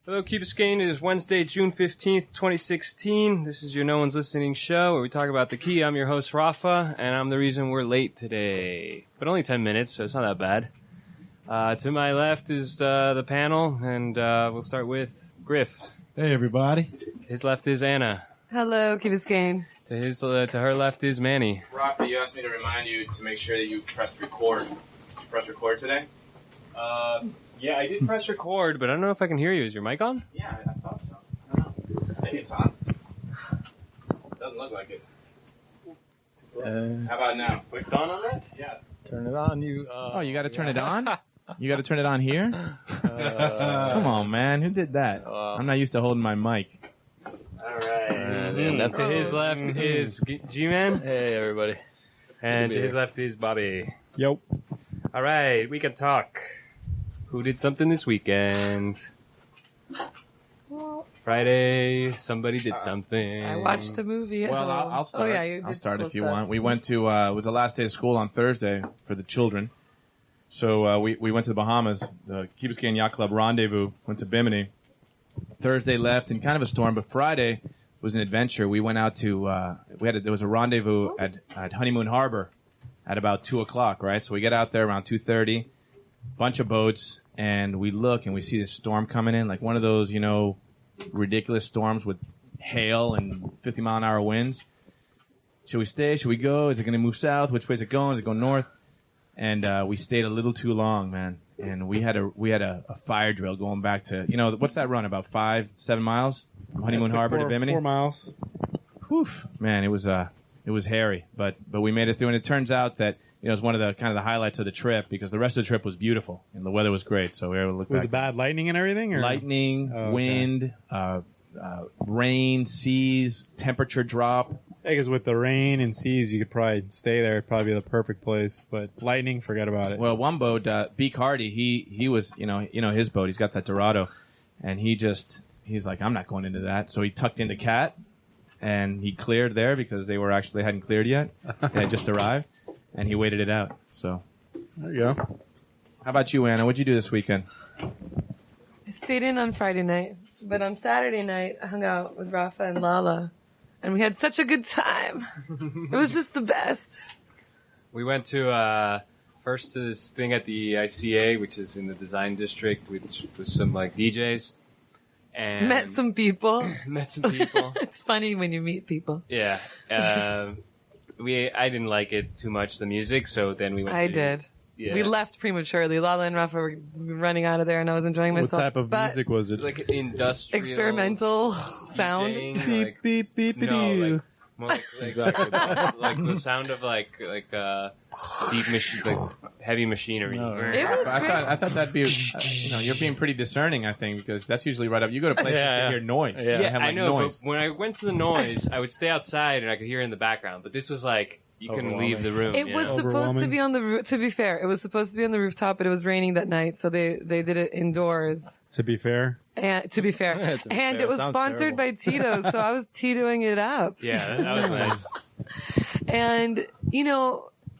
Hello, Keep It Skane. It is Wednesday, June 15th, 2016. This is your No One's Listening show where we talk about the key. I'm your host, Rafa, and I'm the reason we're late today. But only 10 minutes, so it's not that bad. To my left is the panel, and we'll start with Griff. Hey, everybody. To his left is Anna. Hello, Keep It Skane. To her left is Manny. Rafa, you asked me to remind you to make sure that you pressed record. Did you press record today? Yeah, I did press record, but I don't know if I can hear you. Is your mic on? Yeah, I thought so. I don't know. Maybe it's on. Doesn't look like it. How about now? Clicked on that? Yeah. Turn it on. You got to turn it on? You got to turn it on here? Come on, man. Who did that? I'm not used to holding my mic. All right. And up to his left is Gman. Hey, everybody. And to his left is Bobby. Yep. All right, we can talk. Who did something this weekend? Friday, somebody did something. I watched a movie. Well, I'll start. Oh, yeah, I'll start if you want. We went to, it was the last day of school on Thursday for the children. So we went to the Bahamas, the Key Biscayne Yacht Club rendezvous, went to Bimini. Thursday left in kind of a storm, but Friday was an adventure. We went out to, there was a rendezvous at Honeymoon Harbor at about 2 o'clock, right? So we get out there around 2:30, bunch of boats, and we look and we see this storm coming in, like one of those, ridiculous storms with hail and 50-mile-an-hour winds. Should we stay? Should we go? Is it going to move south? Which way is it going? Is it going north? And we stayed a little too long, man. And we had a fire drill going back to, what's that run, about 5-7 miles from Honeymoon Harbor to Bimini? 4 miles. Whew, man, it was hairy, but we made it through. And it turns out that it was one of the kind of the highlights of the trip because the rest of the trip was beautiful and the weather was great. So we were able to look. Was it bad lightning and everything? Or? Lightning, wind, rain, seas, temperature drop. Because with the rain and seas, you could probably stay there. It'd probably be the perfect place. But lightning, forget about it. Well, one boat, Beak Hardy, he was, his boat. He's got that Dorado, and he's like, I'm not going into that. So he tucked into Cat, and he cleared there because they hadn't cleared yet. They had just arrived, and he waited it out. So there you go. How about you, Anna? What'd you do this weekend? I stayed in on Friday night, but on Saturday night, I hung out with Rafa and Lala, and we had such a good time. It was just the best. We went to first to this thing at the ICA, which is in the design district, which was some like DJs. And Met some people. It's funny when you meet people. Yeah. I didn't like it too much, the music, so then we went I to... did. Yeah. We left prematurely. Lala and Rafa were running out of there, and I was enjoying myself. What type of music was it? Like industrial... Experimental sound. DJing, beep, beep, beep, no, more like Exactly. like the sound of like deep machine, like heavy machinery. No. It was great. I thought that'd be, you're being pretty discerning, I think, because that's usually right up. You go to places to hear noise. Yeah. You have, I like, know, noise. but when I went to the noise, I would stay outside and I could hear it in the background. But this was like, you couldn't leave the room. It was supposed to be on the roof. To be fair, it was supposed to be on the rooftop, but it was raining that night, so they did it indoors. To be fair. And to be fair, and it was sponsored by Tito's, so I was Titoing it up. Yeah, that was nice. And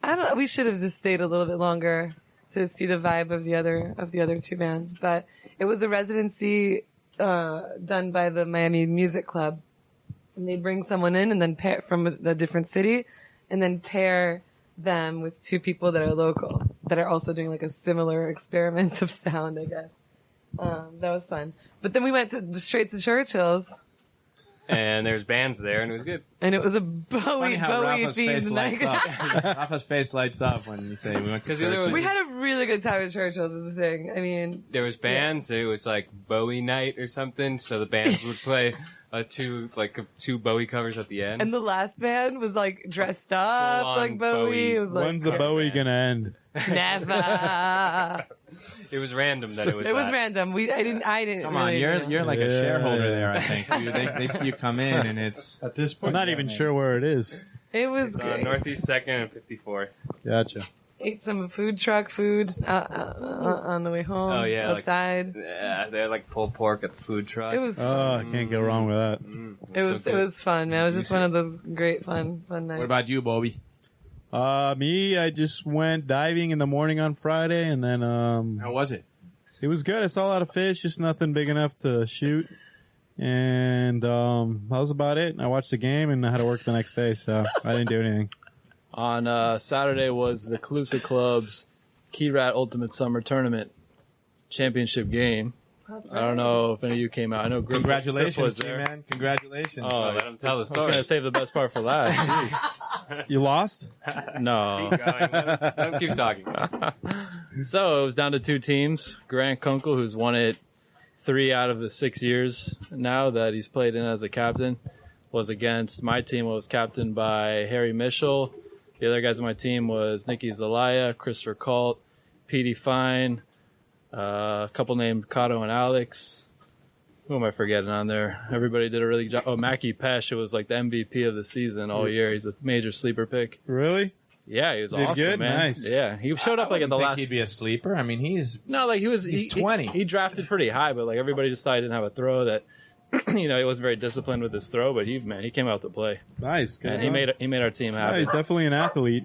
I don't. We should have just stayed a little bit longer to see the vibe of the other two bands, but it was a residency done by the Miami Music Club, and they'd bring someone in and then pair from a different city, and then pair them with two people that are local that are also doing like a similar experiment of sound, I guess. That was fun. But then we went straight to Churchill's. And there was bands there, and it was good. And it was a Funny how Bowie Rafa's face themed lights night. up. Rafa's face lights up when you say we went to church. We had a really good time at Churchill's is the thing. I mean, There was bands. It was like Bowie night or something. So the bands would play two Bowie covers at the end. and the last band was like dressed up Full-on like Bowie. Bowie. It was like When's the Bowie gonna end? never. It was random that it was. It was that. random. I didn't. Come on, really know. you're like a Yeah. shareholder there. I think they see you come in and it's. At this I'm point, not even sure where it is. It was It's great. Northeast 2nd and 54th. Gotcha. Ate some food on the way home. Oh, yeah, like- outside. Yeah, they had like pulled pork at the food truck. it was. Oh, I can't go wrong with that. It was fun, man. It was just one of those great fun nights. What about you, Bobby? Me, I just went diving in the morning on Friday, and then How was it? It was good. I saw a lot of fish, just nothing big enough to shoot. And that was about it. I watched the game and I had to work the next day, so I didn't do anything. On Saturday was the KRUSTy Club's Key Rat Ultimate Summer Tournament Championship game. I don't know if any of you came out. I know Griff, Congratulations, Griff was there. man. Congratulations. Oh, Let him tell the I was story. going to save the best part for last. Jeez. You lost? No. Keep going. Let him keep talking. So it was down to 2 teams. Grant Kunkel, who's won it 3 out of the 6 years now that he's played in as a captain, was against my team. Was captained by Harry Mischel. The other guys on my team was Nikki Zelaya, Christopher Colt, Petey Fine, a couple named Kato and Alex. Who am I forgetting on there? Everybody did a really good job. Oh, Mackie Pesh, who was like the MVP of the season all year. He's a major sleeper pick. Really? Yeah, he was He's awesome, good? man. Nice. Yeah, he showed up like at the think last. he'd be a sleeper. I mean, he's No, like he's 20. He drafted pretty high, but like everybody just thought he didn't have a throw. That he wasn't very disciplined with his throw, but he came out to play, Nice. Good and he made our team Yeah, happy. he's definitely an athlete.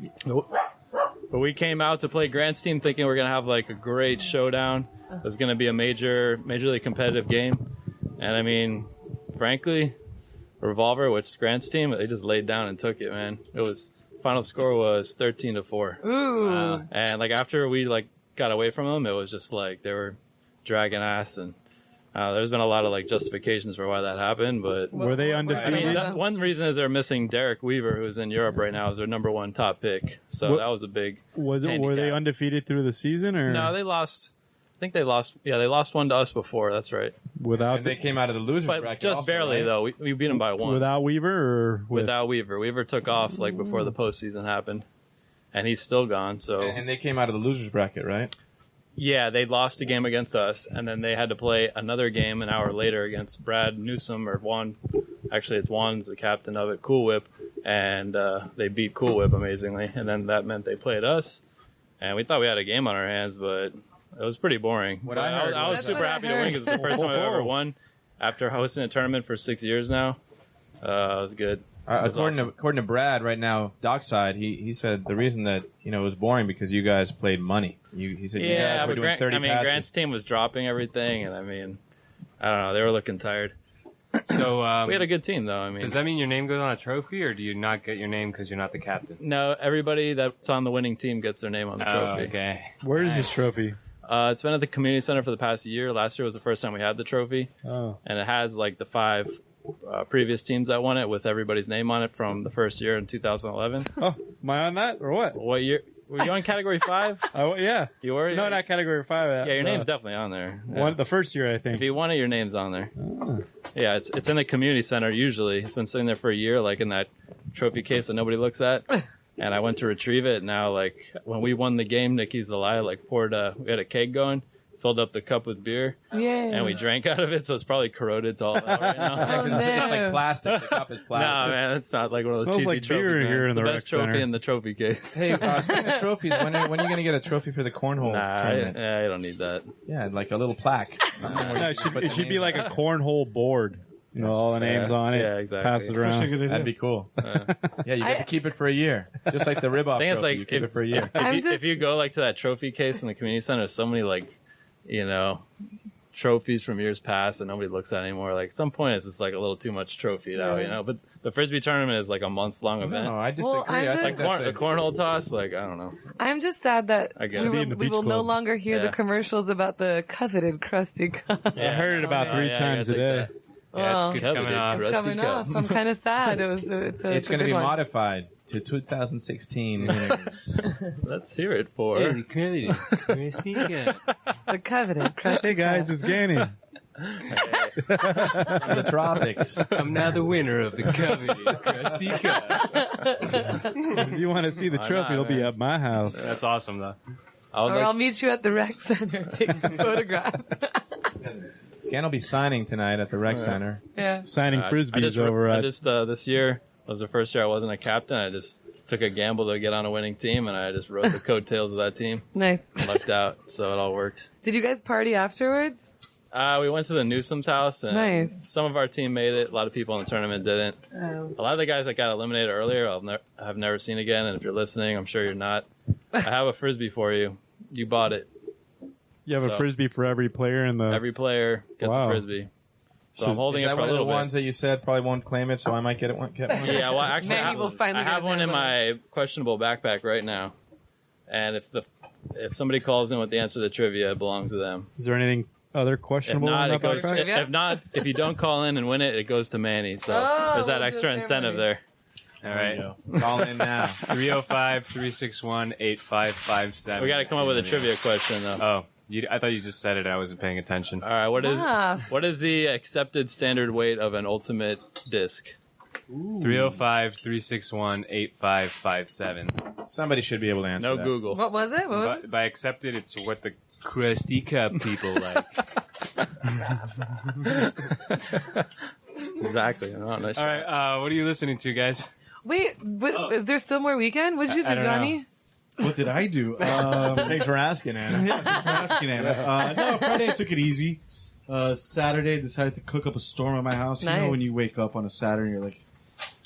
But we came out to play Grant's team thinking we're gonna have like a great showdown. It was gonna be a majorly competitive game, and I mean, frankly, Revolver, which is Grant's team, they just laid down and took it, man. It was final score was 13-4. Ooh. And like after we like got away from them, it was just like they were dragging ass, and there's been a lot of like justifications for why that happened, but Were they I undefeated? mean, one reason is they're missing Derek Weaver, who's in Europe right now, is their number 1 top pick. So that was a big. Were they handicap. undefeated through the season or No, they lost. I think they lost. Yeah, they lost 1 to us before. That's right. without and they came out of the losers But bracket just also, barely right? though. We beat them by 1 without Weaver or with? without Weaver. Weaver took off like before the postseason happened, and he's still gone. So And they came out of the losers bracket, right? yeah, they lost a game against us, and then they had to play another game an hour later against Brad Newsom or Juan. Actually, it's Juan's the captain of it, Cool Whip, and they beat Cool Whip amazingly. And then that meant they played us, and we thought we had a game on our hands, but it was pretty boring. What But I heard I was That's super what I happy to win heard. because it's the first time I've ever won after hosting a tournament for 6 years now. It was good. It was awesome. According to Brad, right now, Dockside, he said the reason that it was boring because you guys played money. He said you Yeah, guys were but doing 30 passes. Grant's team was dropping everything, and I mean, I don't know, they were looking tired. So, We had a good team, though. I mean, does that mean your name goes on a trophy, or do you not get your name because you're not the captain? no, everybody that's on the winning team gets their name on the trophy. Okay. Where is this trophy? It's been at the community center for the past year. Last year was the first time we had the trophy, Oh, and it has like the 5 previous teams that won it with everybody's name on it from the first year in 2011. oh, am I on that or what? What year? Were you on category 5? Oh, yeah. You were? No, not category 5. Yeah, your name's definitely on there. Yeah. One, the first year, I If think. you won it, your name's on there. Yeah, it's in the community center usually. It's been sitting there for a year, like in that trophy case that nobody looks at. And I went to retrieve it. Now, like when we won the game, Nikki Zelaya poured we had a keg going, filled up the cup with beer, Yay. and we drank out of it. So it's probably corroded to all hell right now. Oh, It's like no. plastic. The cup is plastic. Nah, man, it's not like one of those Smells cheesy like trophies. beer man. here in It's the the rec best trophy center. in the trophy case. Hey, speaking of trophies, when are you going to get a trophy for the cornhole tournament? I don't need that. Yeah, like a little plaque. Something where No, you put it the should be name like on a it. cornhole board. You know, all the names on it. Yeah, exactly. Pass it around. That'd be cool. Yeah, you get to keep it for a year, just like the rib-off I think it's trophy. like You keep it for a year. If you go like to that trophy case in the community center, there's so many trophies from years past that nobody looks at anymore. Like at some point, it's just like a little too much trophy now, But the frisbee tournament is like a months-long event. No, I disagree. I'm I just- think that's The cornhole toss, like I don't know. I'm just sad that I guess. we Be will, in the we beach will no club. longer hear the Yeah. commercials about the coveted KRUSTy cup. I heard it about Oh, 3 yeah, times I a gotta day. take that. Well, it's coming up. It's coming up. I'm kind of sad. It's It's going to a be good one. modified to 2016 winners. Let's hear it for. the coveted KRUSTy cup. The coveted KRUSTy Hey, guys, cup. it's Gannon. From the tropics. I'm now the winner of the coveted KRUSTy cup. If you want to see the Why trophy, not, it'll be man? at my house. That's awesome, though. I was Or I'll like, meet you at the rec center. Take some photographs. Gan will be signing tonight at the rec center. Yeah. Signing I frisbees just, over I at. just this year was the first year I wasn't a captain. I just took a gamble to get on a winning team, and I just rode the coattails of that team. Nice. Lucked out, so it all worked. Did you guys party afterwards? We went to the Newsom's house, and Nice. some of our team made it. A lot of people in the tournament didn't. Oh. A lot of the guys that got eliminated earlier, I've never seen again. And if you're listening, I'm sure you're not. I have a frisbee for you. You bought it. You have a So- frisbee for every player in the. Every player gets Wow. a frisbee. So I'm holding Is it that for a one of the little ones bit. that you said probably won't claim it, so I might get one? Yeah, well, actually, Manny will finally I get have his one in hands on my questionable backpack right now, and if somebody calls in with the answer to the trivia, it belongs to them. Is there anything other If questionable not, in it that goes. backpack? If not, if you don't call in and win it, it goes to Manny. So Oh, there's that we'll extra do it incentive there, there. All right. Call in now. 305-361-8557. We got to come up with a trivia question though. Oh, I thought you just said it. I wasn't paying attention. All right, what Ah. is the accepted standard weight of an ultimate disc? 305-361-8557. Somebody should be able to answer No that. Google. What was it? What was By accepted, it's what the KRUSTy cup people like. Exactly. I'm not sure. All right, what are you listening to, guys? it? Wait, is there still more weekend? What did you I do, don't Johnny? What did I do? Thanks for asking, Anna. Yeah, thanks for asking, Anna. No, Friday I took it easy. Saturday I decided to cook up a storm at my house. You know Nice. when you wake up on a Saturday, you're like,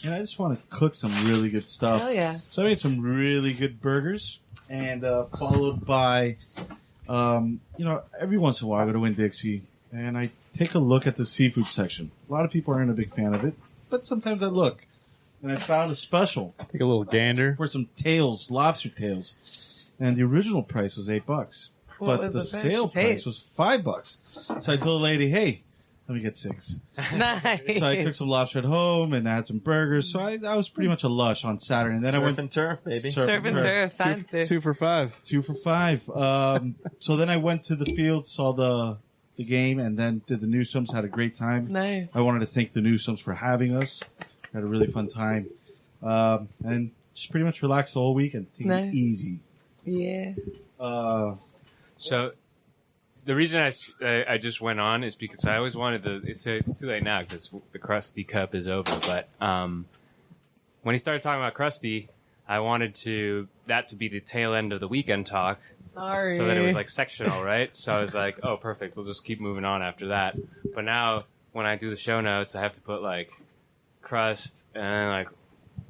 man, I just want to cook some really good stuff. Hell yeah. So I made some really good burgers, and followed by, every once in a while I go to Winn-Dixie, and I take a look at the seafood section. A lot of people aren't a big fan of it, but sometimes I look, and I found a special Take a little gander. for some tails, lobster tails, and the original price was $8, What but was the the price? sale Hey. price was $5. So I told the lady, "Hey, let me get 6." Nice. So I cooked some lobster at home and I had some burgers. So I was pretty much a lush on Saturday, and then I Surf went and turf, baby. Surf and surf, fancy. 2 for 5. 2 for 5. So then I went to the field, saw the game, and then did the Newsomes. Had a great time. Nice. I wanted to thank the Newsomes for having us. Had a really fun time, and just pretty much relaxed the whole weekend. Take Nice. it easy. Yeah. So the reason I just went on is because I always wanted to. It's too late now because the KRUSTy cup is over. But when he started talking about KRUSTy, I wanted that to be the tail end of the weekend talk, Sorry. so that it was like sectional, right? So I was like, oh, perfect. We'll just keep moving on after that. But now when I do the show notes, I have to put like KRUST and then like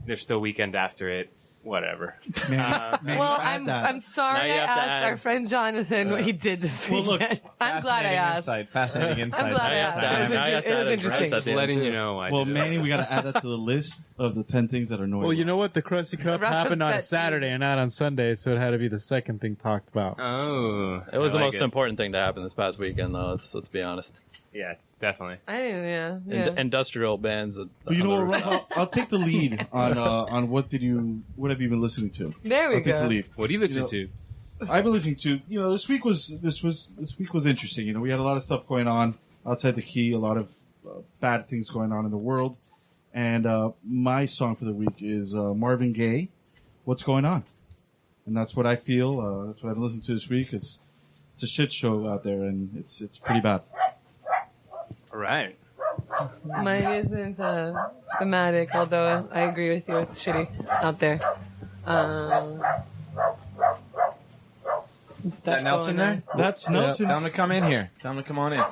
there's still weekend after it. Whatever. Man, Well, add I'm that. sorry Now I you have to asked add- our friend Jonathan what he did this Well, look, weekend. I'm glad I asked. Fascinating insight. I'm glad I Now you asked. have to add- now you have to It add was a interesting. dress at Just the end, letting too. you know. Well, Manny, we got to add that to the list of the 10 things that are annoying. Well, you know what? The KRUSTy Cup Rafa's happened on a pet Saturday and not on Sunday, so it had to be the second thing talked about. Oh, It was I the like most important thing to happen this past weekend, though. Let's be honest. Yeah, definitely. I didn't, yeah. Industrial bands. But you know what, Rafa? I'll take the lead on what have you been listening to? There we I'll take the go. lead. What do you listen You know- to? I've been listening to. This week was interesting. We had a lot of stuff going on outside the key. A lot of bad things going on in the world, and my song for the week is Marvin Gaye. What's going on? And that's what I feel. That's what I've been listening to this week. It's a shit show out there, and it's pretty bad. All right. Mine isn't thematic, although I agree with you. It's shitty out there. Some stuff That Nelson going there? on. That's Nelson. Tell him to come in here. Tell him to come on in.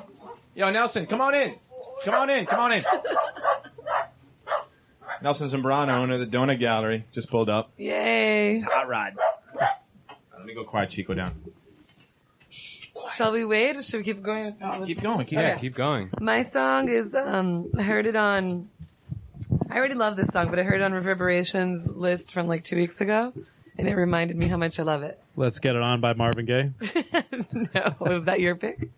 Yo, Nelson, come on in. Come on in. Come on in. Nelson Zambrano, owner of the Donut Gallery, just pulled up. Yay. Hot rod. Let me go quiet Chico down. Shall we wait or should we keep going? Keep going. Keep Yeah, Okay. keep going. My song is, I heard it on, I already love this song, but I heard it on Reverberation's list from like 2 weeks ago, and it reminded me how much I love it. Let's Get It On by Marvin Gaye. No, was that your pick?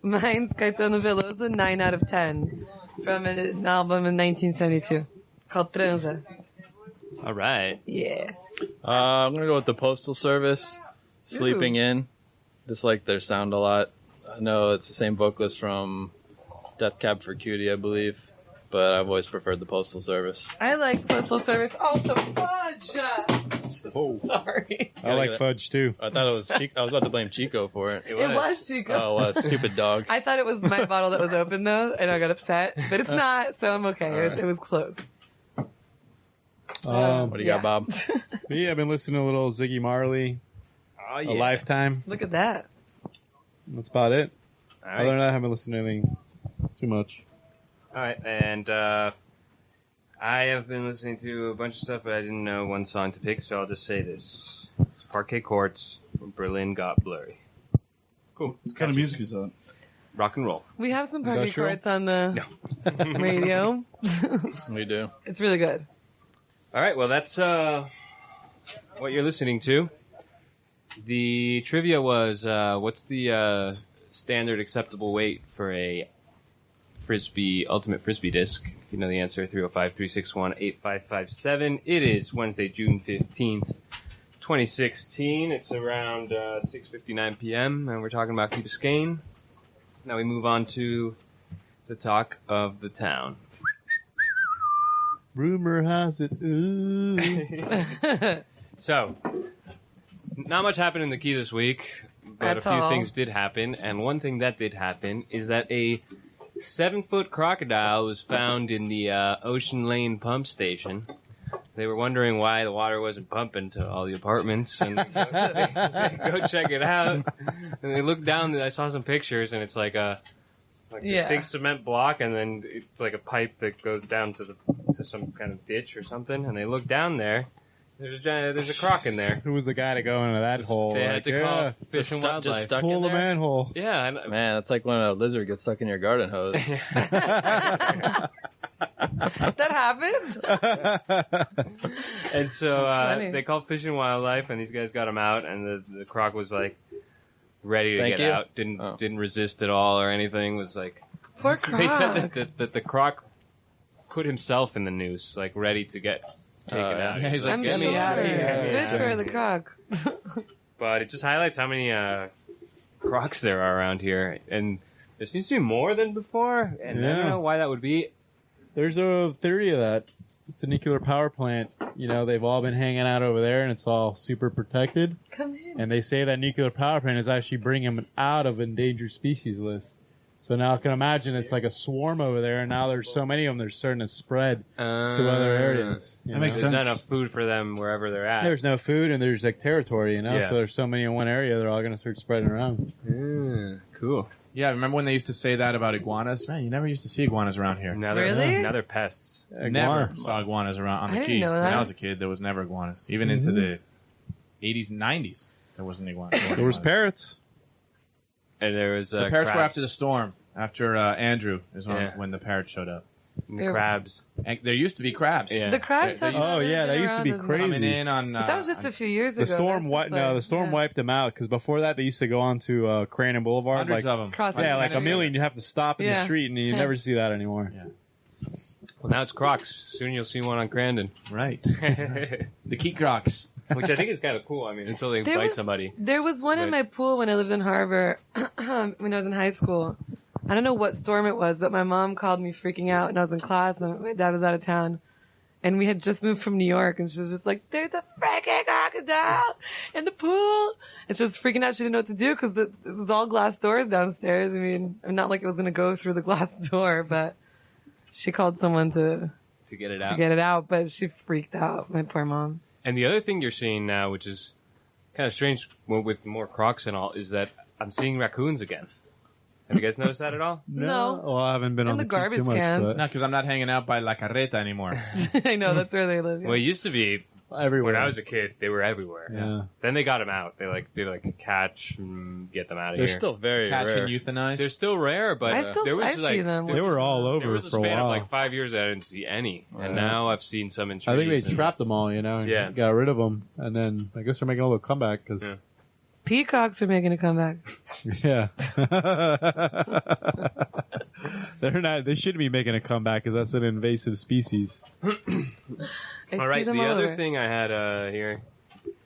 Mine's Caetano Veloso, 9 out of 10, from an album in 1972 called Transa. All right. Yeah. I'm gonna go with the Postal Service. Sleeping In. Just like their sound a lot. I know it's the same vocalist from Death Cab for Cutie, I believe, but I've always preferred the Postal Service. I like Postal Service. Also, fudge! Sorry. I like fudge too. I thought it was Chico. I was about to blame Chico for it. It was Chico. Oh, well, stupid dog. I thought it was my bottle that was open, though, and I got upset. But it's not, so I'm okay. It was close. What do you got, Bob? Me, I've been listening to a little Ziggy Marley, Oh, A yeah. Lifetime. Look at that. That's about it. All Other than right. that, I haven't listened to anything too much. All right. And I have been listening to a bunch of stuff, but I didn't know one song to pick, so I'll just say this. It's Parquet Courts, Berlin Got Blurry. Cool. What kind of music is that? Rock and roll. We have some party Industrial? courts on the radio. We do. It's really good. All right, well, that's what you're listening to. The trivia was, what's the standard acceptable weight for a ultimate frisbee disc? If you know the answer, 305-361-8557. It is Wednesday, June 15th, 2016. It's around 6:59 p.m., and we're talking about Key Biscayne. Now we move on to the talk of the town. Rumor has it. Ooh. So, not much happened in the Key this week, but That's a few all. things did happen. And one thing that did happen is that a 7-foot crocodile was found in the Ocean Lane pump station. They were wondering why the water wasn't pumping to all the apartments, and so they go check it out. And they look down. I saw some pictures, and it's like this big cement block, and then it's like a pipe that goes down to some kind of ditch or something. And they look down there. There's a croc in there. Who was the guy to go into that hole? They had to call Fish and Just Wildlife. stuck pull in the there? manhole. Yeah, Man, that's like when a lizard gets stuck in your garden hose. That happens? and so That's funny. they called Fish and Wildlife, and these guys got him out, and the croc was like ready to Thank get you. out. Didn't resist at all or anything. Was like Poor croc. they said that the croc put himself in the noose, like ready to get taken out. yeah, he's like, I'm "Get sure. me out of here." Good for the croc. But it just highlights how many crocs there are around here, and there seems to be more than before. And I don't Yeah. know why that would be. There's a theory of that. It's a nuclear power plant. You know, they've all been hanging out over there, and it's all super protected. Come in. And they say that nuclear power plant is actually bringing them out of endangered species list. So now I can imagine it's like a swarm over there, and now there's so many of them, they're starting to spread to other areas. you That makes There's know? not sense. enough food for them wherever they're at. There's no food, and there's like territory, you know? Yeah. So there's so many in one area, they're all going to start spreading around. Cool. Yeah, remember when they used to say that about iguanas? Man, you never used to see iguanas around here. Now Really? they're now they're pests. Never saw iguanas around on I the didn't Key. know When that. I was a kid, there was never iguanas. Even into the 80s and 90s, there wasn't iguanas. There was parrots. And there was The parrots were crabs. after the storm. After Andrew is Yeah. when the parrots showed up. And the crabs. And there used to be crabs. Yeah. The crabs They- have they Oh, yeah, that used to be around, crazy. Coming in on. But that was just a few years ago. The storm That's just wiped. No, like- the storm yeah. wiped them out because before that they used to go on to Crandon Boulevard. hundreds like, of them. Crossing. Yeah, like a million. You have to stop in the Yeah. street, and you never see that anymore. Yeah. Well, now it's Crocs. Soon you'll see one on Crandon. Right. Which The Key Crocs. I think is kind of cool. I mean, until they There bite was- somebody. There was one in But- my pool when I lived in Harbor when I was in high school. I don't know what storm it was, but my mom called me freaking out, and I was in class, and my dad was out of town. And we had just moved from New York, and she was just like, "There's a freaking crocodile in the pool." And she was freaking out. She didn't know what to do because it was all glass doors downstairs. I mean, not like it was going to go through the glass door, but she called someone to To get it out. get it out, but she freaked out. My poor mom. And the other thing you're seeing now, which is kind of strange with more Crocs and all, is that I'm seeing raccoons again. Have you guys noticed that at all? No. Well, I haven't been In on the the key garbage too much, cans. but No, because I'm not hanging out by La Carreta anymore. I know, that's where they live. yeah. Well, it used to be everywhere. when I was a kid, they were everywhere. Yeah. Then they got them out. They catch and get them out of They're here. still very Catch rare. and euthanize. They're still rare, but I still- there was I see them. They were all There over was a for a span while. of like 5 years that I didn't see any, and now I've seen some in trees. I think they and- trapped them all, you know, and Yeah. got rid of them, and then I guess they're making a little comeback because, Yeah. Peacocks are making a comeback. yeah, they're not. They shouldn't be making a comeback because that's an invasive species. I All see right, them the all other over. thing I had here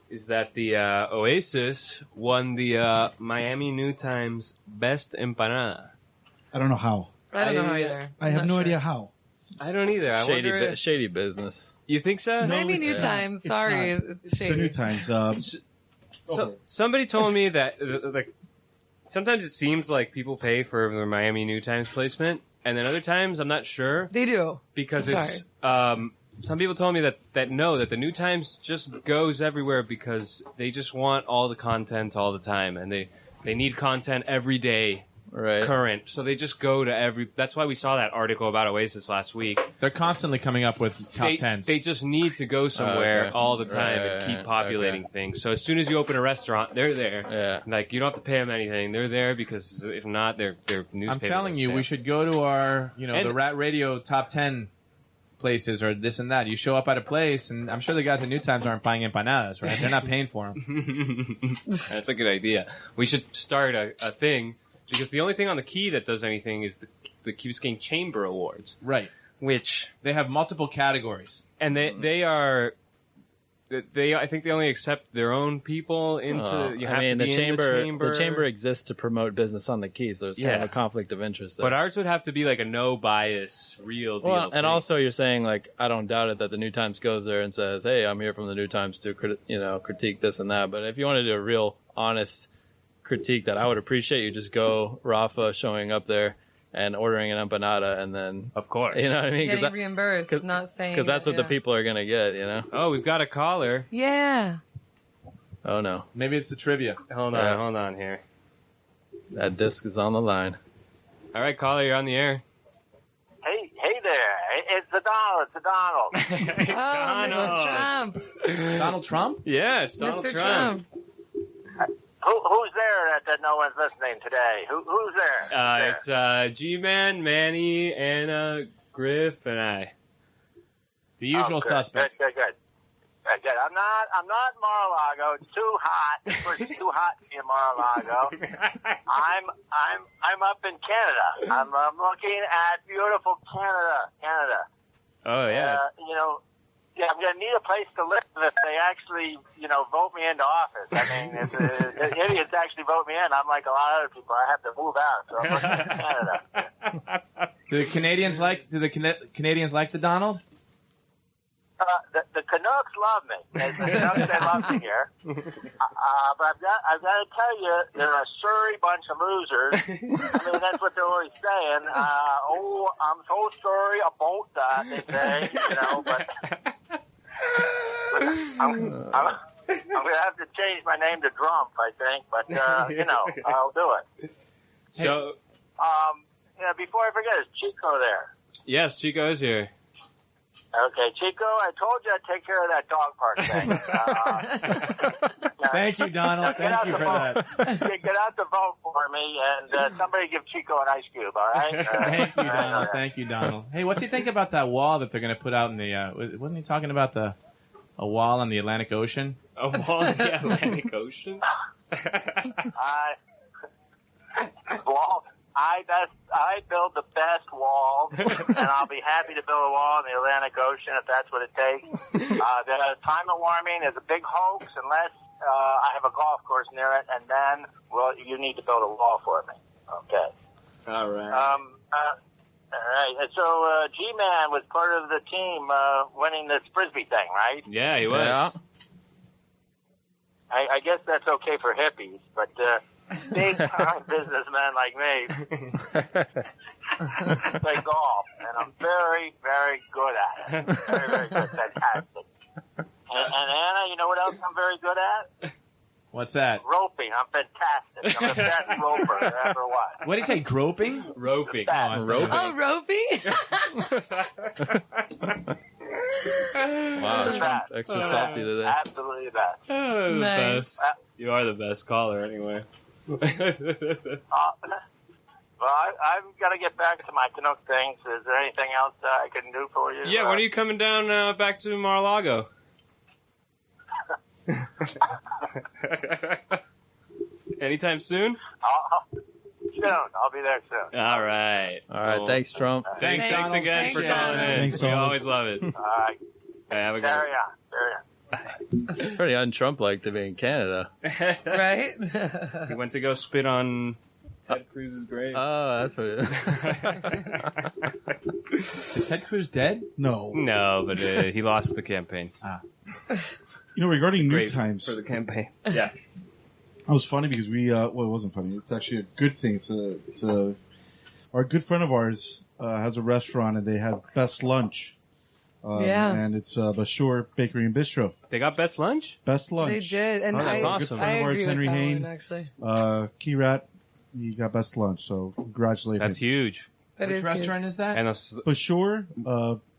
is that the Oasis won the Miami New Times Best Empanada. I don't know how. I don't know how I- either. I I'm have not no sure. idea how. I don't either. I Shady, wonder if, shady business. you think so? Miami New it's Times. not. Sorry, It's it's It's the shady. New Times. So, somebody told me that like sometimes it seems like people pay for their Miami New Times placement, and then other times I'm not sure They do. because Sorry. it's some people told me that the New Times just goes everywhere because they just want all the content all the time, and they need content every day current. So they just go to every. That's why we saw that article about Oasis last week. They're constantly coming up with top tens. They just need to go somewhere all the time and keep populating things. So as soon as you open a restaurant, they're there. Yeah. Like you don't have to pay them anything. They're there because if not, they're newspaper. I'm telling you, we should go to our, the Rat Radio top 10 places or this and that. You show up at a place, and I'm sure the guys at New Times aren't buying empanadas, right? They're not paying for them. That's a good idea. We should start a thing because the only thing on the Key that does anything is the Key Biscayne Chamber Awards, Right. which They have multiple categories. and they are. I think they only accept their own people into. You have to be in the chamber exists to promote business on the Keys. There's kind of a conflict of interest there. But ours would have to be like a no bias, real deal. Well, and thing. also you're saying like I don't doubt it that the New Times goes there and says, "Hey, I'm here from the New Times to critique this and that." But if you want to do a real honest critique that I would appreciate, you just go Rafa showing up there and ordering an empanada, and then of course, you know what I mean, getting reimbursed, not saying because that's what the people are gonna get, Oh, we've got a caller. Yeah. Oh no, Maybe it's the trivia. Hold on here. That disc is on the line. All right, caller, you're on the air. Hey there! It's the Donald. Mr. Trump. Donald Trump? Yeah, it's Donald Mr. Trump. Who's there that no one's listening today? Who's there? It's Gman, Manny, Anna, Griff, and I. The usual suspects. Good. I'm not in Mar-a-Lago. It's too hot. It's too hot to be in Mar-a-Lago. I'm up in Canada. I'm looking at beautiful Canada. Oh yeah. I'm going to need a place to live if they actually, vote me into office. I mean, if the idiots actually vote me in, I'm like a lot of other people. I have to move out, so I'm looking at Canada. Do the Canadians like the Donald? The Canucks love me. The Canucks, they love me here. But I've got to tell you, they're a surly bunch of losers. I mean, that's what they're always saying. I'm so sorry about that, they say, but I'm going to have to change my name to Drump, I think, but, I'll do it. So, before I forget, is Chico there? yes, Chico is here. Okay, Chico, I told you I'd take care of that dog park thing. Thank you, Donald. Thank you for that. Get out the vote for me, and somebody give Chico an ice cube, all right? Thank you, Donald. Thank you, Donald. Hey, what's he think about that wall that they're going to put out in the... wasn't he talking about a wall on the Atlantic Ocean? A wall in the Atlantic Ocean? I build the best walls, and I'll be happy to build a wall in the Atlantic Ocean if that's what it takes. The climate warming is a big hoax unless I have a golf course near it, and then, you need to build a wall for me. Okay. All right. All right. And so Gman was part of the team winning this Frisbee thing, right? Yeah, he was. Yeah. I guess that's okay for hippies, but big-time businessmen like me play golf, and I'm very, very good at it. Very, very good. Fantastic. And Anna, you know what else I'm very good at? What's that? Roping. I'm fantastic. I'm the best roper there ever was. What did he say, groping? Roping. Roping. Oh, roping? Wow, Trump, extra salty today. Absolutely the best. Oh, the Nice. best. You are the best caller, anyway. Well, I've got to get back to my Canuck things. Is there anything else I can do for you? Yeah, when are you coming down back to Mar-a-Lago? Anytime soon? Soon. I'll be there soon. All right. All right, thanks, Trump. Thanks Donald. again Thanks, for calling Donald. in. Thanks, we Donald. always love it. All right. Hey, have a good Carry on. It's pretty un-Trump-like to be in Canada. Right? He went to go spit on Ted Cruz's grave. Oh, that's what it is. Is Ted Cruz dead? No. No, but he lost the campaign. Regarding New Grave Times, for the campaign. Yeah. it was funny because we, well, it wasn't funny. It's actually a good thing to our good friend of ours has a restaurant and they have best lunch. Yeah. And it's Bashur Bakery and Bistro. They got best lunch? Best lunch. They did. And Oh, that's I, awesome. I Good friend of ours, agree Henry with that Hain. one, actually. Key Rat He got best lunch, so congratulations. That's huge. Which restaurant is that? And For sure,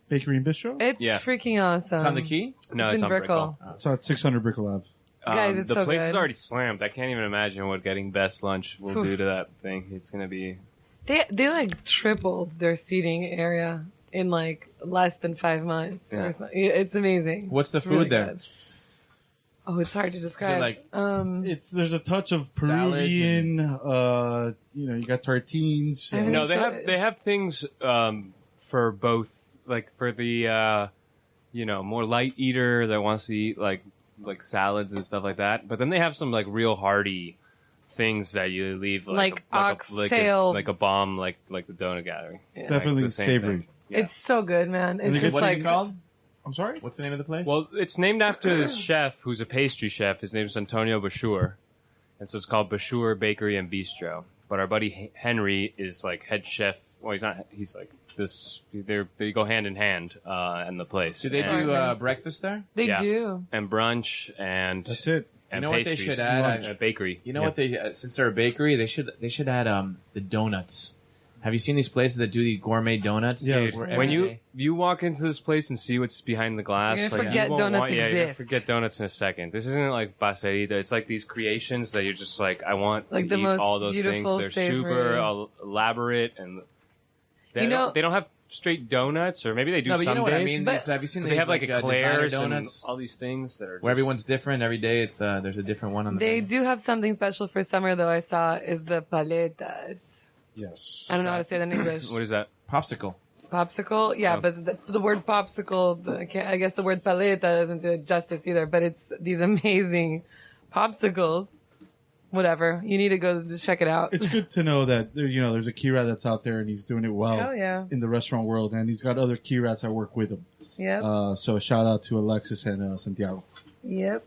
Bakery and Bistro. It's freaking awesome. It's on the Key? No, it's it's in on Brickell. It's on 600 Brickell Ave. Guys, it's the so place is good. already slammed. I can't even imagine what getting best lunch will do to that thing. It's gonna be. They like tripled their seating area in like less than 5 months. Yeah. Or something. It's amazing. What's the It's food there? good. Oh, it's hard to describe. like- There's a touch of Salads Peruvian. You got tartines. I mean, No, it's they have things for both, like for the more light eater that wants to eat like salads and stuff like that. But then they have some like real hearty things that you leave Like oxtail. like a bomb, like the donut gathering. Yeah. Definitely the same savory. thing. Yeah. It's so good, man. It's just What like is it called? I'm sorry? What's the name of the place? Well, it's named after this chef who's a pastry chef. His name's Antonio Bashur, and so it's called Bashur Bakery and Bistro. But our buddy Henry is like head chef. Well, he's not. He's like this. They go hand in hand in the place. do they And- do breakfast there? they yeah. do. and brunch and That's it. and You know what they pastries. should add? A bakery. You know what they since they're a bakery, they should add the donuts. Have you seen these places that do the gourmet donuts? Yeah. Where When every you walk into this place and see what's behind the glass, You're gonna like, forget you won't donuts you're gonna exist. forget donuts in a second. This isn't like pastelita. It's like these creations that you're just like, I want Like to the eat most all those things. beautiful, They're savory. super elaborate and they You know- don't have straight donuts, or maybe they do No, but some you know what I days. mean. But- These, have you seen They these have like designer eclairs and donuts all these things that are where just- everyone's different every day? It's there's a different one on the They menu. do have something special for summer, though. I saw is the paletas. Yes. I don't know how to say that in English. What is that? popsicle. Popsicle, yeah, Oh. but the word popsicle, I guess the word paleta doesn't do it justice either. But it's these amazing popsicles. Whatever, you need to go to check it out. It's good to know that there's a key rat that's out there and he's doing it well Hell yeah, in the restaurant world, and he's got other key rats that work with him. yep, So shout out to Alexis and Santiago. yep.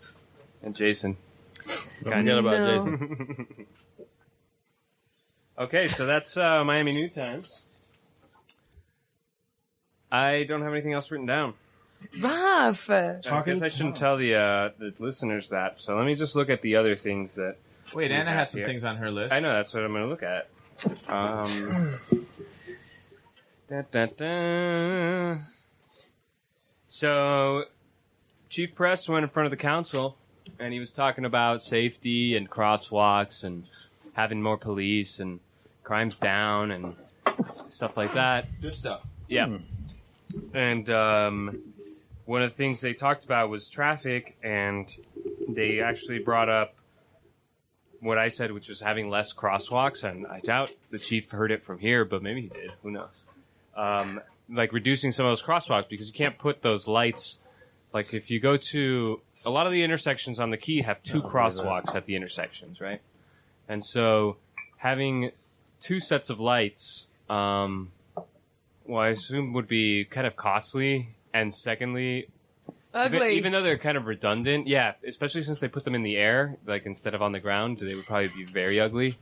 And Jason. Don't forget about No. Jason. Okay, so that's Miami New Time. I don't have anything else written down. Rafa. I guess I shouldn't tell the listeners that. So let me just look at the other things that. Wait, we Anna have had some here. things on her list. I know that's what I'm going to look at. Da, da, da. So, Chief Press went in front of the council, and he was talking about safety and crosswalks and having more police and crimes down and stuff like that. Good stuff. Yeah. And one of the things they talked about was traffic, and they actually brought up what I said, which was having less crosswalks, and I doubt the chief heard it from here, but maybe he did. Who knows? Like reducing some of those crosswalks, because you can't put those lights. Like if you go to a lot of the intersections on the Key have two crosswalks at the intersections, right? And so having two sets of lights, well, I assume would be kind of costly, and secondly, Ugly. even though they're kind of redundant, yeah, especially since they put them in the air, like instead of on the ground, they would probably be very ugly.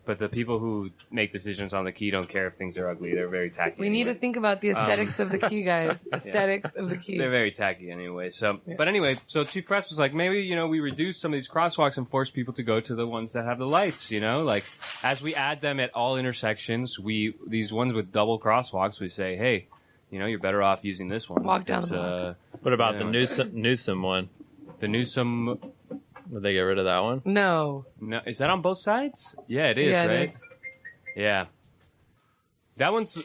But the people who make decisions on the Key don't care if things are ugly. They're very tacky. We need to anyway. think about the aesthetics of the Key, guys. Aesthetics of the Key. They're very tacky anyway. So, but anyway, so Chief Press was like, maybe we reduce some of these crosswalks and force people to go to the ones that have the lights. Like as we add them at all intersections, these ones with double crosswalks, we say, hey, you're better off using this one. Walk down because, the block. What about Yeah. the Newsom one? The Newsom. Did they get rid of that one? No. No, is that on both sides? Yeah, it is, Yeah, it right? is. Yeah. That one's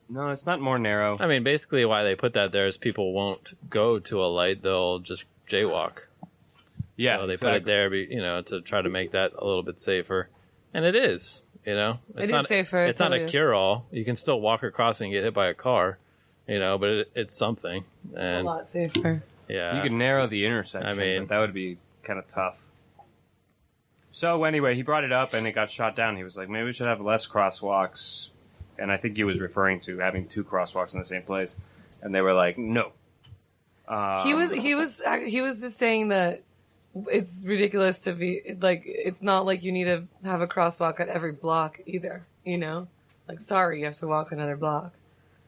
no, it's not more narrow. I mean, basically, why they put that there is people won't go to a light; they'll just jaywalk. Yeah, so they exactly. put it there, to try to make that a little bit safer, and it is. It's It is not, safer, It's not totally a is. cure-all. You can still walk across and get hit by a car, but it's something. A And lot safer. yeah, You could narrow the intersection, I mean- but that would be kind of tough. So anyway, he brought it up and it got shot down. He was like, maybe we should have less crosswalks. And I think he was referring to having two crosswalks in the same place. And they were like, no. He was just saying that it's ridiculous to be like, it's not like you need to have a crosswalk at every block either, like, sorry, you have to walk another block.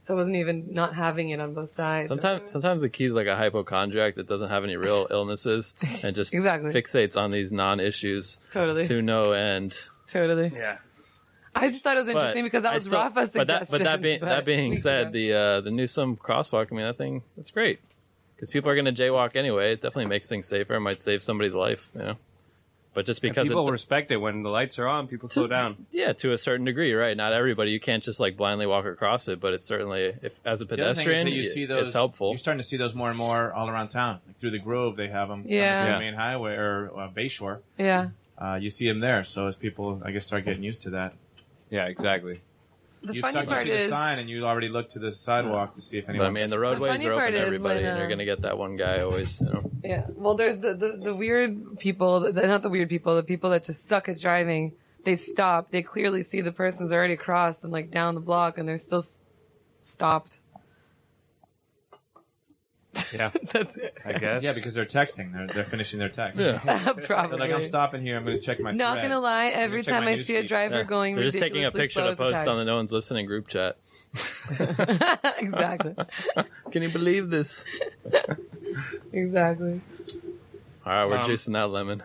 So it wasn't even not having it on both sides. sometimes the key's like a hypochondriac that doesn't have any real illnesses and just Exactly. fixates on these non-issues Totally. to no end. Totally. Yeah. I just thought it was interesting because that was Rafa's suggestion. But that being said, the Newsom crosswalk, I mean, that's great. Because people are going to jaywalk anyway. It definitely makes things safer. It might save somebody's life, you know. But just because people respect it when the lights are on, people slow down. Yeah, to a certain degree, right? Not everybody. You can't just like blindly walk across it, but it's certainly, if as a pedestrian, it's helpful. You're starting to see those more and more all around town. Like through the Grove, they have them. Yeah. On the main highway or Bayshore. Yeah. You see them there. So as people, I guess, start getting used to that. Yeah, exactly. The you funny start to part see is the sign, and you already look to the sidewalk to see if anyone. But I mean, the roadways are open to everybody, and you're going to get that one guy always. You know. Yeah. Well, there's the weird people. Not the weird people. The people that just suck at driving. They stop. They clearly see the person's already crossed and like down the block, and they're still stopped. Yeah, that's it. I guess. Yeah, because they're texting. They're finishing their text. Yeah. Probably. They're like, I'm stopping here. I'm going to check my. Not thread. gonna lie. Every check time my I see a newsfeed. driver going, They're just taking a picture to post on the No One's Listening group chat. Exactly. Can you believe this? Exactly. All right, we're juicing that lemon.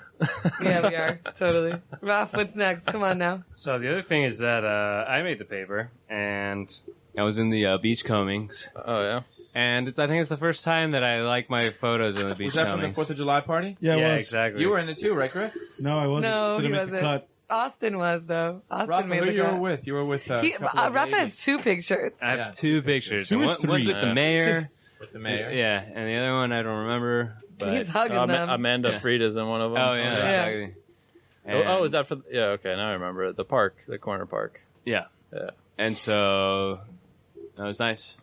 Yeah, we are totally. Raf, what's next? Come on now. So the other thing is that I made the paper, and I was in the beach combings. Oh yeah. And I think it's the first time that I like my photos in the beach Was that from combings. the 4th of July party? Yeah, it was. exactly. You were in it too, right, Griff? No, I wasn't. No, Didn't he make wasn't. the cut. Austin was though. Austin Rafa, made who the you cut. were with? You were with. Rafa has 2 pictures. I have Yeah, 2 pictures. Two or One's three. with the mayor. With the mayor. Yeah, and the other one I don't remember. But He's hugging them. Amanda Frieda's in one of them. oh yeah, exactly. Oh, is that for? Yeah, okay, now I remember it. The park, the corner park. Yeah. Yeah. And so that was nice.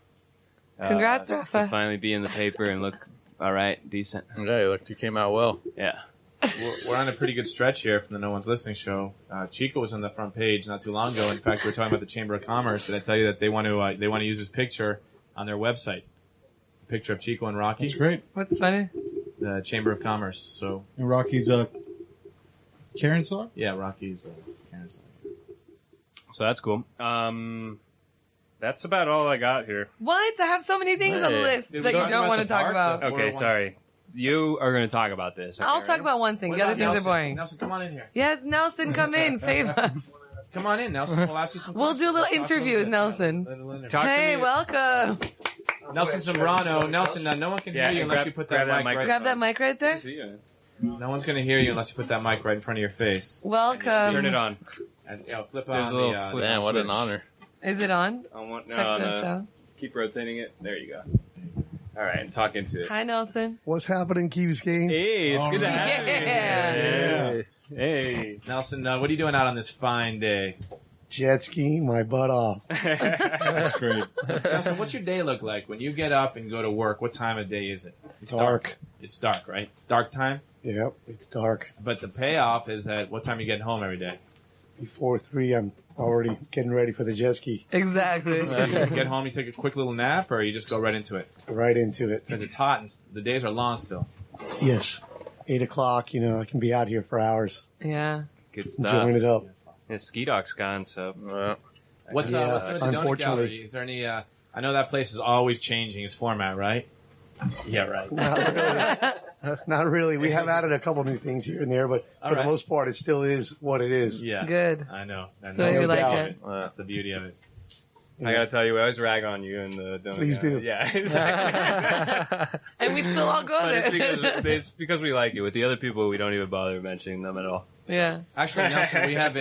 Congrats, To Rafa. finally be in the paper and look all right, decent. Yeah, you came out well. Yeah. We're on a pretty good stretch here from the No One's Listening show. Chico was on the front page not too long ago. In fact, we were talking about the Chamber of Commerce. Did I tell you that they want to use this picture on their website? A picture of Chico and Rocky. That's great. What's funny? The Chamber of Commerce. So And Rocky's Karen song? yeah, Rocky's Karen's. So that's cool. That's about all I got here. What? I have so many things on the Hey, list did we that you talk don't about want the to talk park? about. The Okay, 401? sorry. You are going to talk about this. I'll okay, talk about one thing. What The other about things Nelson? are boring. Nelson, come on in here. Yes, Nelson, come in. Save us. Come on in, Nelson. We'll ask you some We'll questions. do a little Let's talk interview with bit. Nelson. Little interview. Talk to Hey, me. welcome. Nelson Zambrano. Nelson, no one can hear you unless you put that mic right. Grab that mic right there. No one's going to hear you unless you put that mic right in front of your face. Welcome. Turn it on. And flip There's on a little the, flip. Man, what an switch. honor. Is it on? No, Check this no. out. Keep rotating it. There you go. All right, and talk into it. Hi, Nelson. What's happening, Keys Game? Hey, it's good to have you. Yeah. Hey. Nelson, what are you doing out on this fine day? Jet skiing my butt off. That's great. Nelson, what's your day look like when you get up and go to work? What time of day is it? It's Dark. It's dark, right? Dark time. Yep, it's dark. But the payoff is that what time you get home every day? Before 3, I'm already getting ready for the jet ski. Exactly. So you get home, you take a quick little nap, or you just go right into it? Right into it. Because it's hot and the days are long still. Yes. 8 o'clock, I can be out here for hours. Yeah. Good stuff. Enjoying it up. The ski dock's gone, so. What's Yeah, what's new at the Donut unfortunately. Gallery? Is there any? I know that place is always changing its format, right? Yeah, right. Not really. Not really. We have added a couple new things here and there, but for the most part, it still is what it is. Yeah, Good. I know. And So that's you the like beauty it. of That's the beauty of it. I gotta tell you, we always rag on you and the donut. Please guy. do. Yeah, exactly. And we still all go But there. it's because we like you. With the other people, we don't even bother mentioning them at all. Yeah. Actually, Nelson, we have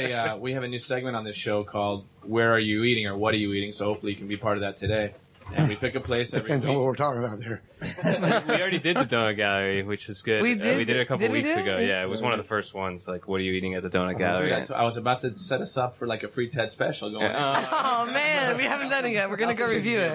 a new segment on this show called "Where Are You Eating" or "What Are You Eating?" So hopefully you can be part of that today. And we pick a place every Depends week. on what we're talking about there. We already did the donut gallery, which was good. We did? We did it a couple Did we weeks do it? ago. Yeah, it was one of the first ones. Like, what are you eating at the donut gallery? I was about to set us up for like a free TED special going. Oh, man. We haven't done it yet. We're going to go review it.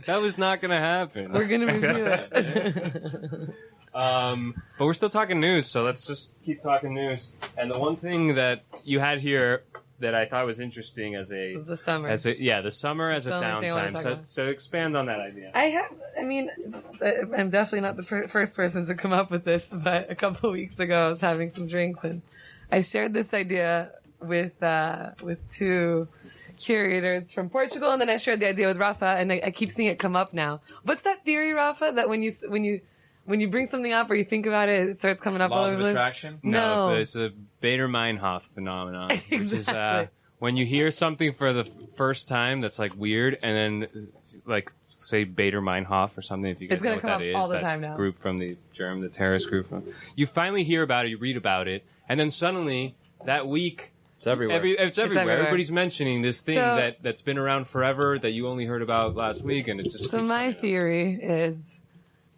That was not going to happen. We're going to review it. But we're still talking news, so let's just keep talking news. And the one thing that you had here that I thought was interesting as a It was the summer. the summer as a the only thing I wanna downtime. talk So, about. so expand on that idea. I'm definitely not the first person to come up with this, but a couple of weeks ago I was having some drinks and I shared this idea with 2 curators from Portugal, and then I shared the idea with Rafa, and I keep seeing it come up now. What's that theory, Rafa? That when you bring something up or you think about it, it starts coming up all Laws over of the place? attraction. No, No. but it's a Bader-Meinhof phenomenon, which is Exactly. when you hear something for the first time that's like weird, and then like say Bader Meinhof or something, if you guys It's know gonna what come that up is, all the that time now. group from the terrorist group from. You finally hear about it, you read about it, and then suddenly that week. It's everywhere. It's everywhere. everywhere. Everybody's mentioning this thing So- that's been around forever that you only heard about last week, and it just. So keeps my coming out. theory is,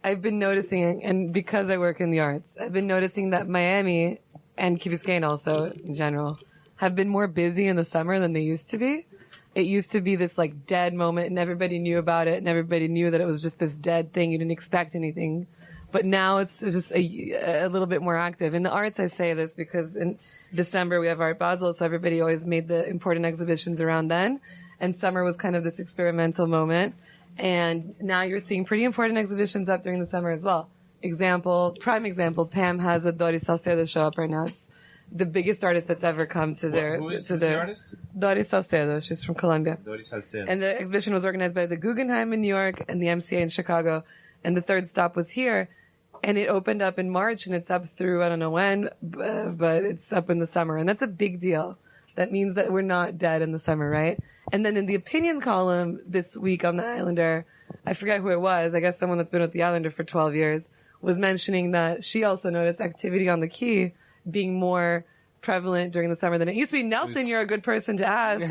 I've been noticing, and because I work in the arts, I've been noticing that Miami and Key Biscayne also in general have been more busy in the summer than they used to be. It used to be this like dead moment, and everybody knew about it, and everybody knew that it was just this dead thing. You didn't expect anything. But now it's just a little bit more active. In the arts, I say this because in December we have Art Basel, so everybody always made the important exhibitions around then. And summer was kind of this experimental moment. And now you're seeing pretty important exhibitions up during the summer as well. Prime example, Pam has a Doris Salcedo show up right now. It's the biggest artist that's ever come to Who's the artist? Doris Salcedo. She's from Colombia. Doris Salcedo. And the exhibition was organized by the Guggenheim in New York and the MCA in Chicago. And the third stop was here. And it opened up in March, and it's up through, I don't know when, but it's up in the summer. And that's a big deal. That means that we're not dead in the summer, right? And then in the opinion column this week on the Islander, I forget who it was, I guess someone that's been with the Islander for 12 years, was mentioning that she also noticed activity on the Key being more prevalent during the summer than it used to be. Nelson, you're a good person to ask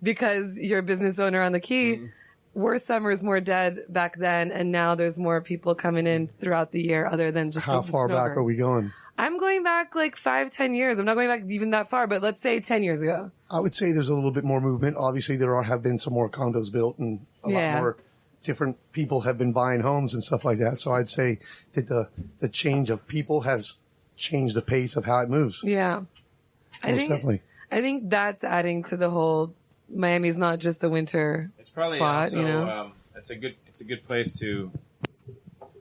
because you're a business owner on the Key. Were summers more dead back then, and now there's more people coming in throughout the year other than just How the far back snowbirds. are we going? I'm going back like 5-10 years. I'm not going back even that far, but let's say 10 years ago. I would say there's a little bit more movement. Obviously, have been some more condos built, and a lot more different people have been buying homes and stuff like that. So I'd say that the change of people has changed the pace of how it moves. Yeah. Most definitely. I think that's adding to the whole Miami's not just a winter It's probably spot, also, you know? it's a good place to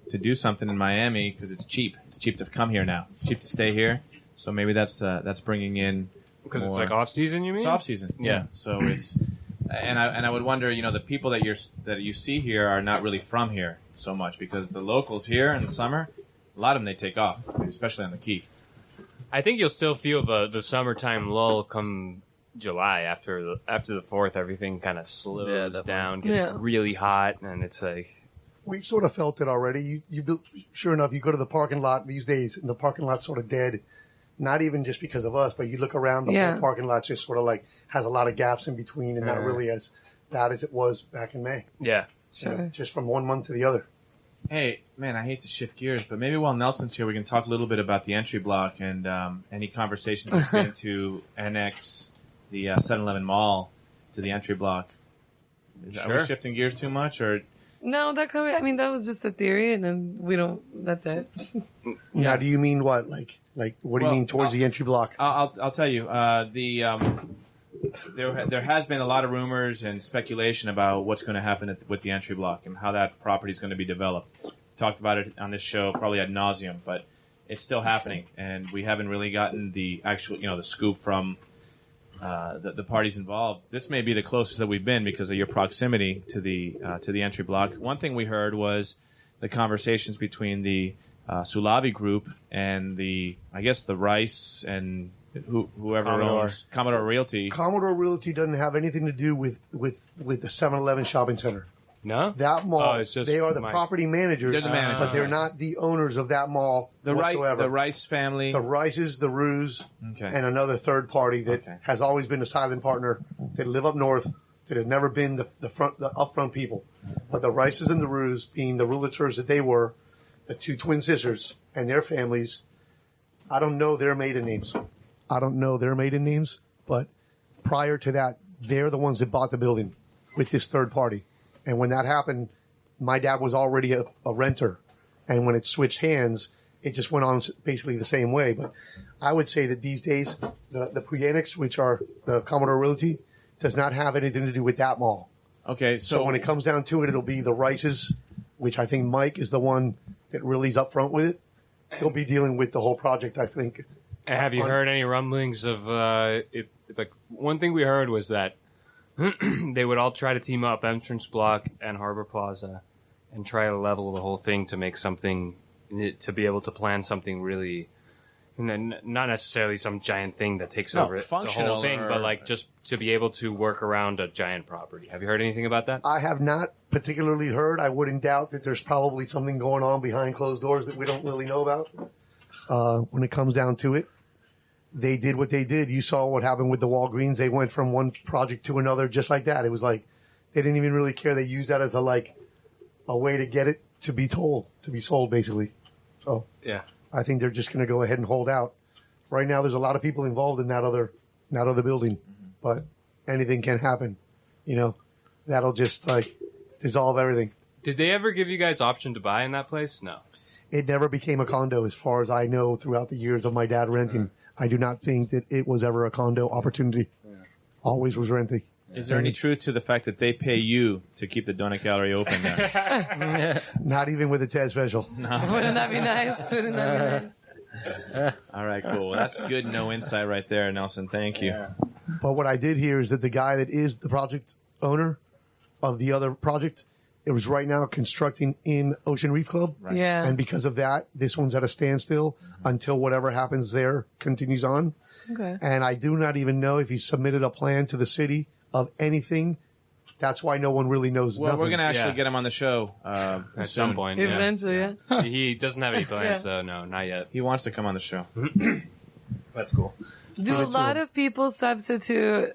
do something in Miami because it's cheap. It's cheap to come here now. It's cheap to stay here. So maybe that's bringing in Because it's more- like off season, you mean? It's off season. Yeah. So it's and I would wonder, the people that you see here are not really from here so much because the locals here in the summer, a lot of them they take off, especially on the Key. I think you'll still feel the summertime lull come July after the 4th. Everything kind of slows definitely. down, gets really hot, and it's like We've sort of felt it already. Sure enough, you go to the parking lot these days, and the parking lot's sort of dead. Not even just because of us, but you look around, the whole parking lot just sort of like has a lot of gaps in between, and not really as bad as it was back in May. yeah. Sure. Just from one month to the other. Hey, man, I hate to shift gears, but maybe while Nelson's here, we can talk a little bit about the entry block and any conversations there's been to annex the 7-Eleven mall to the entry block. Are we shifting gears too much, or? No, that was just a theory, and then that's it. Now, do you mean what? Like what do you mean towards the entry block? I'll tell you. There has been a lot of rumors and speculation about what's going to happen with the entry block and how that property is going to be developed. We talked about it on this show probably ad nauseum, but it's still happening, and we haven't really gotten the actual, the scoop from the parties involved. This may be the closest that we've been because of your proximity to the entry block. One thing we heard was the conversations between the Sulavi group and the Rice and whoever owns Commodore Realty. Commodore Realty doesn't have anything to do with the 7-Eleven shopping center. No? That mall, it's just they are the property managers, They're the managers. but they're not the owners of that mall whatsoever. The Rice family. The Rices, the Ruse, Okay. and another third party that has always been a silent partner that live up north, that have never been the upfront people. But the Rices and the Ruse, being the realtors that they were, the two twin sisters and their families, I don't know their maiden names. But prior to that, they're the ones that bought the building with this third party. And when that happened, my dad was already a renter. And when it switched hands, it just went on basically the same way. But I would say that these days, the Puyanics, which are the Commodore Realty, does not have anything to do with that mall. Okay, So when it comes down to it, it'll be the Rices, which I think Mike is the one that really is up front with it. He'll be dealing with the whole project, I think. And have you heard any rumblings of like one thing we heard was that they would all try to team up Entrance Block and Harbor Plaza and try to level the whole thing to make something, to be able to plan something really And then not necessarily some giant thing that takes No, over the functional whole thing, or- but like just to be able to work around a giant property. Have you heard anything about that? I have not particularly heard. I wouldn't doubt that there's probably something going on behind closed doors that we don't really know about. When it comes down to it, they did what they did. You saw what happened with the Walgreens. They went from one project to another just like that. It was like they didn't even really care. They used that as a way to get it to be sold, basically. So Yeah. I think they're just going to go ahead and hold out. Right now, there's a lot of people involved in that other building, but anything can happen. You know, that'll just like dissolve everything. Did they ever give you guys option to buy in that place? No. It never became a condo, as far as I know, throughout the years of my dad renting. I do not think that it was ever a condo opportunity. Always was renting. Is there any truth to the fact that they pay you to keep the donut gallery open there? Not even with a TED special. Wouldn't that be nice? Wouldn't that be nice? All right, cool. Well, that's good. No insight right there, Nelson. Thank you. But what I did hear is that the guy that is the project owner of the other project, it was right now constructing in Ocean Reef Club. Yeah. And because of that, this one's at a standstill until whatever happens there continues on. Okay. And I do not even know if he submitted a plan to the city of anything. That's why no one really knows Well, nothing. we're going to actually get him on the show At soon. some point. Yeah. Eventually, yeah. He doesn't have any plans, Yeah. so no, not yet. He wants to come on the show. That's cool. Do a lot of people substitute?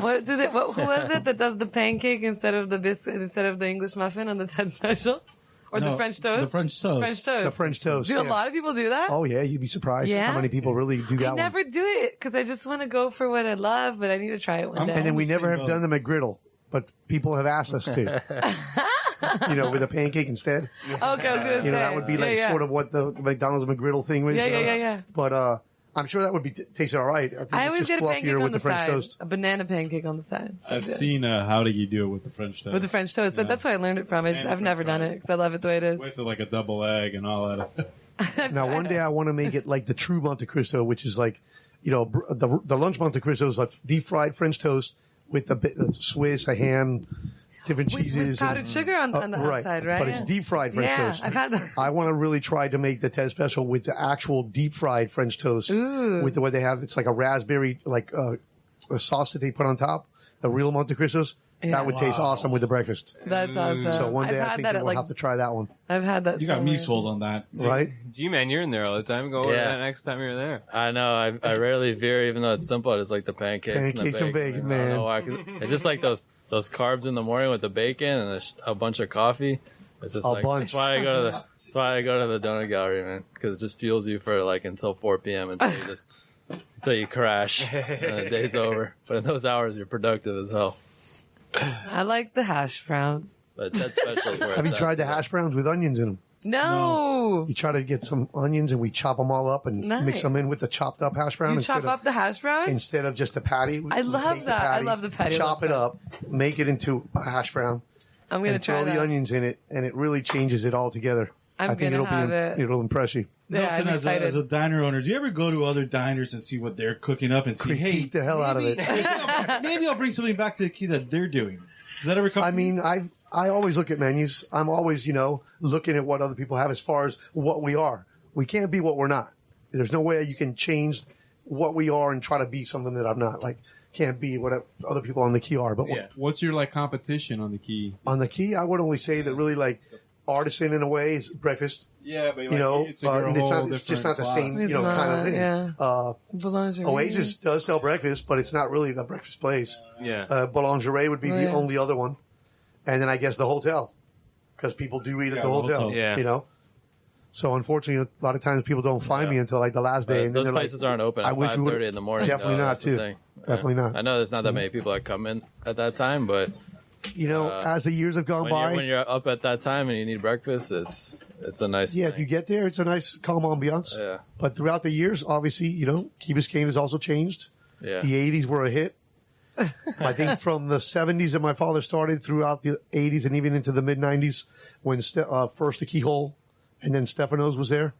Who is it that does the pancake instead of the biscuit, instead of the English muffin on the TED special, or the No, French toast? The French toast. French toast. The French toast. Do a yeah. lot of people do that? Oh, yeah. You'd be surprised Yeah? how many people really do that I one. never do it because I just want to go for what I love, but I need to try it one day. And then we never have Single. done them at griddle, but people have asked us to. With a pancake instead. Okay, I was gonna say. That would be like yeah. sort of what the McDonald's McGriddle thing was. Yeah. But I'm sure that would be tasted all right. I think I it's always just get a pancake fluffier on with the the French side. toast. A banana pancake on the side. So I've good. seen how do you do it with the French toast. With the French toast. Yeah. That's where I learned it from. And I've French never done it fries. because I love it the way it is. with like a double egg and all that. Now, one day I want to make it like the true Monte Cristo, which is like, the lunch Monte Cristo is like deep fried French toast with the Swiss, a ham, different cheeses. With powdered and, sugar on the outside, right? But it's deep fried French Yeah, toast. I've had that. I want to really try to make the TED special with the actual deep fried French toast. Ooh. With the way they have, it's like a raspberry, a sauce that they put on top, the real Monte Cristos. Yeah. That would taste awesome with the breakfast. That's awesome. So one day I've I had think that that at, we'll have to try that one, I've had that. You got me somewhere. sold on that. right? G-Man, you're in there all the time. Go order Yeah. that next time you're there. I know. I rarely veer, even though it's simple. I just like the pancakes, Pancakes and bacon, I don't man. know why, 'cause I just like those carbs in the morning with the bacon and a bunch of coffee. It's just A like bunch. that's why I go to the donut gallery, man, because it just fuels you for like until 4 p.m. until you crash and the day's over. But in those hours, you're productive as hell. I like the hash browns. But that specials where Have you it's tried at. the hash browns with onions in them? No. You try to get some onions and we chop them all up and Nice. mix them in with the chopped up hash brown You instead chop of up the hash brown? instead of just a patty. I we love take the that. I patty, love the patty. I Chop love it up, make it into a hash brown, I'm going to and try throw that. the onions in it, and it really changes it all together. I'm I think gonna have it. it'll impress you. Yeah, Nelson, I'm as excited. a diner owner, do you ever go to other diners and see what they're cooking up and see, hey, Critique the hell out of it. maybe I'll bring something back to the key that they're doing. Does that ever come? I mean, I always look at menus. I'm always, looking at what other people have as far as what we are. We can't be what we're not. There's no way you can change what we are and try to be something that I'm not. Like, can't be what other people on the key are. But What's your competition on the key? on the key, I would only say that really artisan in a way is breakfast. Yeah, but It's just not the same, It's kind not, of thing. yeah. Boulangerie. Oasis does sell breakfast, but it's not really the breakfast place. Yeah. Boulangerie would be the yeah. only other one. And then I guess the hotel, because people do eat at the the hotel. hotel. Yeah. So unfortunately, a lot of times people don't find me until the last day. And then Those they're places aren't open I at wish we would've- 5:30 in the morning. Definitely though. not, That's the too. thing. Definitely not. I know there's not that many people that come in at that time, but As the years have gone by, when you're up at that time and you need breakfast, it's a nice if thing. you get there, it's a nice calm ambiance. Yeah. But throughout the years, obviously, Key Biscayne has also changed. Yeah. The 80s were a hit. I think from the 70s that my father started throughout the 80s and even into the mid 90s when first the Keyhole and then Stefano's was there.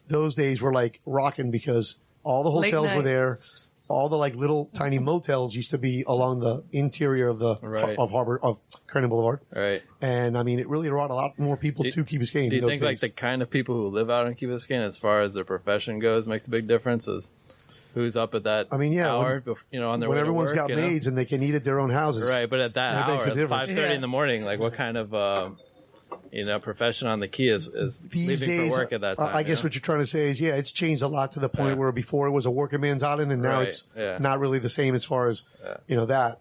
Those days were like rocking because all the Late hotels night. were there. all the like little tiny motels used to be along the interior of the Right. of Kearney Boulevard. Right. And I mean, it really brought a lot more people to Key Biscayne. Do you in those think like days. the kind of people who live out in Key Biscayne, as far as their profession goes, makes a big difference? Is who's up at that I mean, yeah, hour, on their when way everyone's to work, got maids and they can eat at their own houses, Right, but at that That makes hour, a at difference. 5:30 in the morning, like what kind of profession on the Key is These leaving days, for work at that time? I guess what you're trying to say is, yeah, it's changed a lot to the point where before it was a working man's island, and now Right, it's yeah. not really the same as far as that.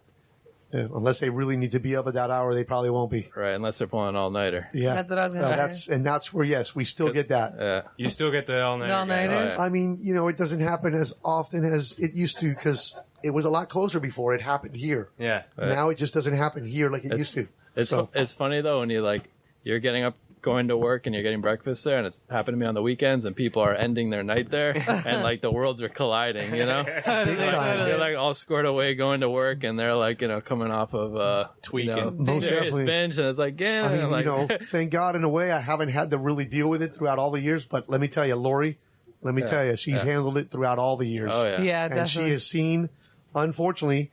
Yeah, unless they really need to be up at that hour, they probably won't be. Right, unless they're pulling an all-nighter. Yeah, That's what I was gonna say. That's where we still get that. Yeah. You still get the all-nighter. The all-nighters? guys. Oh, I mean, it doesn't happen as often as it used to because it was a lot closer before. It happened here. Yeah. Now it just doesn't happen here like it used to. It's funny though when you're getting up, going to work, and you're getting breakfast there, and it's happened to me on the weekends, and people are ending their night there, and like the worlds are colliding, Totally, Big time. totally. They're like all squared away going to work, and they're like coming off of Tweaking. Most serious definitely. binge, and it's like I mean, like, thank God in a way I haven't had to really deal with it throughout all the years. But let me tell you, Lori, she's handled it throughout all the years. oh yeah, Yeah, And definitely. she has seen, unfortunately,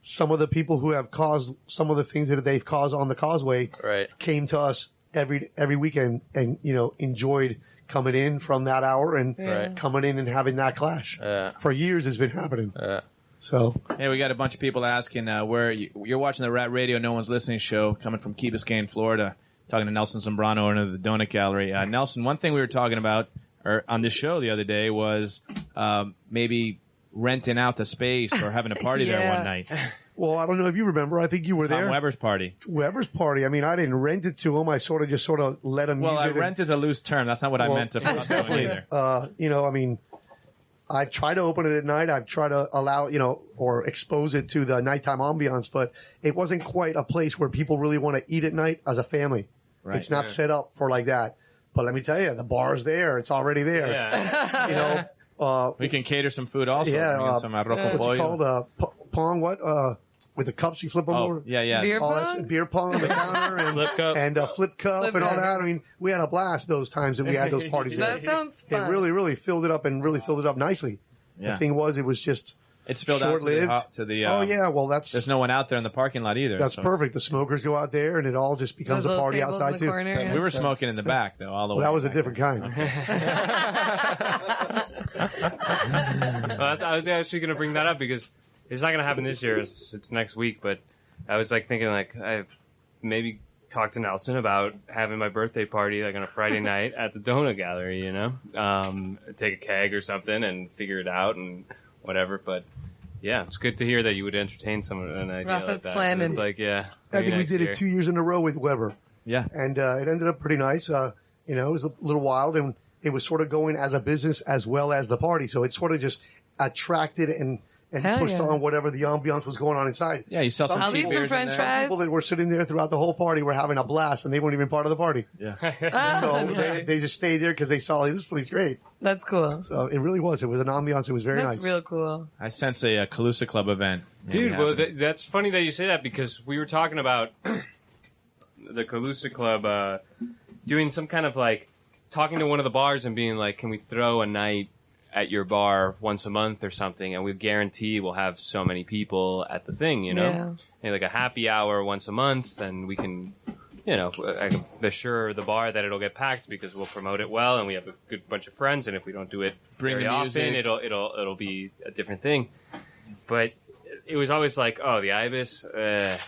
some of the people who have caused some of the things that they've caused on the causeway right. came to us every weekend and enjoyed coming in from that hour and Right. coming in and having that clash. Yeah. For years it's been happening. Yeah. So Hey, we got a bunch of people asking where you're watching the Rat Radio No One's Listening show coming from Key Biscayne, Florida, talking to Nelson Zambrano owner of the Donut Gallery. Nelson, one thing we were talking about on this show the other day was maybe renting out the space or having a party there Yeah. one night. well, I don't know if you remember. I think you were Tom there. Weber's party. Weber's party. I mean, I didn't rent it to him. I sort of let him Well, use it. rent is a loose term. That's not what I meant to most doing definitely. either. I mean, I've tried to open it at night. I've tried to allow, or expose it to the nighttime ambiance, but it wasn't quite a place where people really want to eat at night as a family. Right. It's not set up for like that. But let me tell you, the bar's there. It's already there. Yeah. We can cater some food also. Yeah, We can get some arroz con what's it pollo. called? Pong, what? With the cups you flip them Oh, over? yeah. Beer Oh, that's pong? beer pong on the counter and Flip cup. and flip cup Flip and all cup. that. I mean, we had a blast those times that we had those parties there. That sounds It fun. really, really filled it up and really filled it up nicely. Yeah. The thing was, it was just It's spilled out short-lived. to the oh yeah, well there's that's no one out there in the parking lot either. that's so perfect. The smokers go out there and it all just becomes Those a little party tables in outside the too. corner, yeah. We were smoking in the back though, all the Well, way. that was a back different kind. Well, I was actually going to bring that up because it's not going to happen this year. It's next week. But I was thinking I maybe talk to Nelson about having my birthday party on a Friday night at the Donut Gallery. Take a keg or something and figure it out and whatever. But yeah, it's good to hear that you would entertain an idea Rafa's like that. planning. It's I maybe think we next did year. it 2 years in a row with Weber, Yeah. and it ended up pretty nice. It was a little wild, and it was sort of going as a business as well as the party. So it sort of just attracted and Hell pushed yeah. on whatever the ambiance was going on inside. Yeah, you sell some I'll cheap leave some beers in French there. fries. People that were sitting there throughout the whole party were having a blast, and they weren't even part of the party. Yeah. So they just stayed there because they saw this place great. That's cool. So it really was. It was an ambiance. It was very That's nice. real cool. I sense a Calusa Club event. maybe Dude, well, happening. that's funny that you say that because we were talking about the Calusa Club doing some kind of talking to one of the bars and being like, can we throw a night at your bar once a month or something? And we guarantee we'll have so many people at the thing, Yeah. And a happy hour once a month, and we can, I can assure the bar that it'll get packed because we'll promote it well and we have a good bunch of friends. And if we don't do it Bring very the often, music. it'll be a different thing. But it was always like, oh, the Ibis, and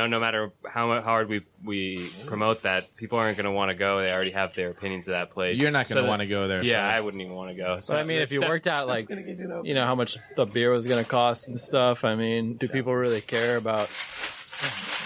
no matter how hard we promote that, people aren't going to want to go. They already have their opinions of that place. You're not going to want to go there. so Yeah, I it's- wouldn't even want to go. So But I mean, if you worked out Gonna give you the how much the beer was going to cost and stuff, I mean, do people really care about,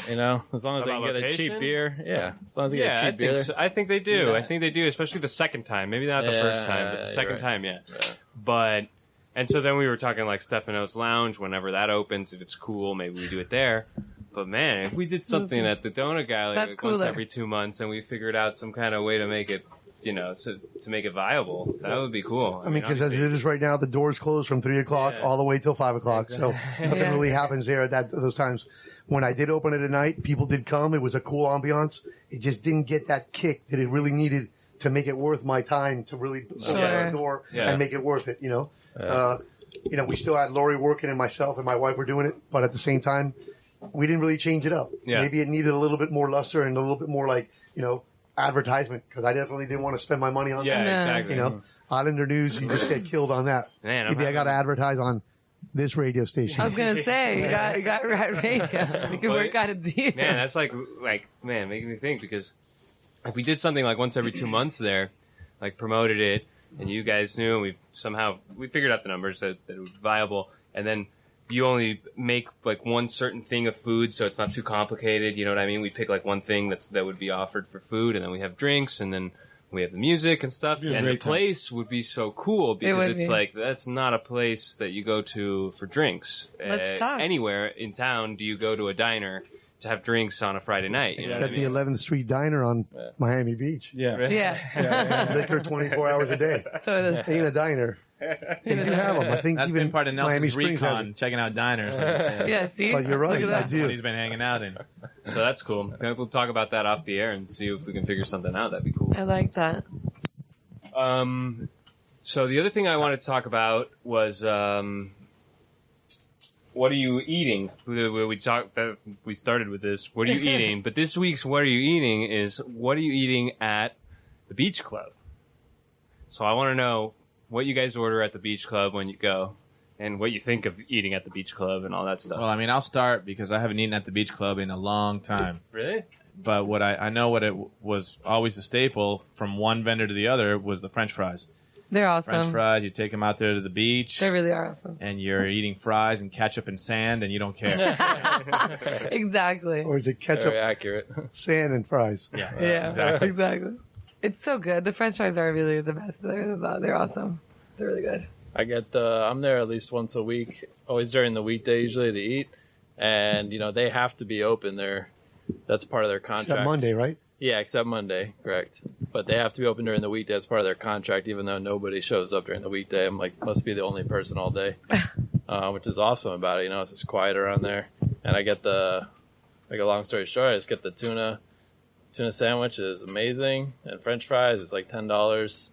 as long as they About can get a cheap location? beer? Yeah, as long as they get yeah, a I cheap beer. think so. I think they do. Yeah. I think they do, especially the second time. Maybe not the first time, but the you're second right. time, yeah. Yeah. But and so then we were talking Stefano's Lounge whenever that opens. If it's cool, maybe we do it there. But man, if we did something at the Donut Gallery That's once cooler. every 2 months and we figured out some kind of way to make it, to make it viable, that would be cool. I mean, because as obviously- it is right now, the doors close from 3 o'clock Yeah. all the way till 5 o'clock. So nothing Yeah. really happens there at those times. When I did open it at night, people did come. It was a cool ambiance. It just didn't get that kick that it really needed to make it worth my time to really open Sure. the door Yeah. and make it worth it. we still had Lori working and myself and my wife were doing it, but at the same time, we didn't really change it up. Yeah. Maybe it needed a little bit more luster and a little bit more like, advertisement, because I definitely didn't want to spend my money on Yeah, that. exactly. Islander News, you just get killed on that. Man, Maybe I got to advertise on this radio station. I was gonna say you got right radio. You can work out a deal. Man, that's making me think, because if we did something like once every 2 months there, like promoted it, and you guys knew, and we figured out the numbers that it was viable, and then you only make like one certain thing of food, so it's not too complicated. You know what I mean? We pick like one thing that would be offered for food, and then we have drinks, and then we have the music and stuff. And the place would be so cool, because it's like, that's not a place that you go to for drinks. Let's talk. Anywhere in town do you go to a diner to have drinks on a Friday night? You know Except what I mean? the 11th Street Diner on Miami Beach. Yeah. Yeah. Liquor 24 hours a day. Totally. Ain't a diner. They do have them. I think That's even been part of Miami Nelson's Springs has recon, it. checking out diners. Yeah, see? But you're right. Look at I that. do. What he's been hanging out in. So that's cool. We'll talk about that off the air and see if we can figure something out. That'd be cool. I like that. So the other thing I wanted to talk about was what are you eating? We started with this. What are you eating? But this week's what are you eating is what are you eating at the beach club? So I want to know what you guys order at the beach club when you go, and what you think of eating at the beach club and all that stuff. Well, I mean, I'll start because I haven't eaten at the beach club in a long time. Really? But what I know what it was always a staple from one vendor to the other was the French fries. They're awesome. French fries, you take them out there to the beach. They really are awesome. And you're eating fries and ketchup and sand, and you don't care. Exactly. Or is it ketchup, Very accurate. sand, and fries? Yeah, exactly. It's so good. The French fries are really the best. They're awesome. They're really good. I'm there at least once a week, always during the weekday usually to eat. And, they have to be open there. That's part of their contract. Except Monday, right? Yeah, except Monday, correct. But they have to be open during the weekday. That's part of their contract, even though nobody shows up during the weekday. I'm like, must be the only person all day, which is awesome about it. It's just quiet around there. And I get a long story short, I just get the tuna sandwich is amazing, and French fries is like $10. It's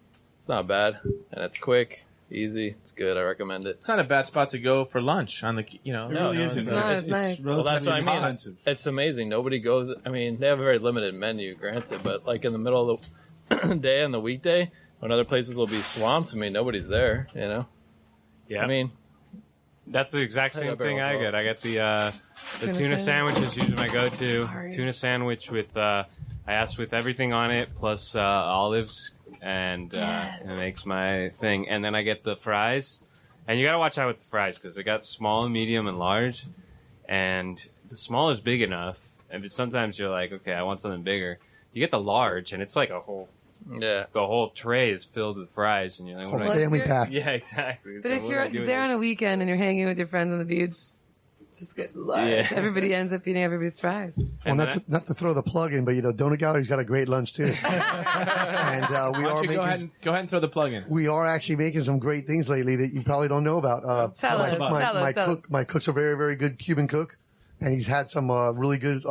not bad, and it's quick, easy. It's good. I recommend it. It's not a bad spot to go for lunch on the, It really isn't. It's nice. Well, that's what I mean. Expensive. It's amazing. Nobody goes. I mean, they have a very limited menu, granted, but like in the middle of the day on the weekday, when other places will be swamped, nobody's there. Yeah. I mean, That's the exact I same got thing barrels I well. get. I get the tuna sandwich? sandwich is usually my go-to. Sorry. Tuna sandwich with I asked with everything on it plus olives, and it makes my thing. And then I get the fries, and you gotta watch out with the fries because they got small, medium, and large. And the small is big enough, and sometimes you're like, okay, I want something bigger. You get the large, and it's like the whole tray is filled with fries, and you're like, what do I do? Family pack. Yeah, exactly. But So if what do you're I do with there on this? a weekend and you're hanging with your friends on the beach, just get large. Yeah. Everybody ends up eating everybody's fries. Well, And not then to throw the plug in, but Donut Gallery's got a great lunch too. And we Why are don't you making go ahead and throw the plug in. we are actually making some great things lately that you probably don't know about. Tell us, tell us. My cook's a very, very good Cuban cook, and he's had some really good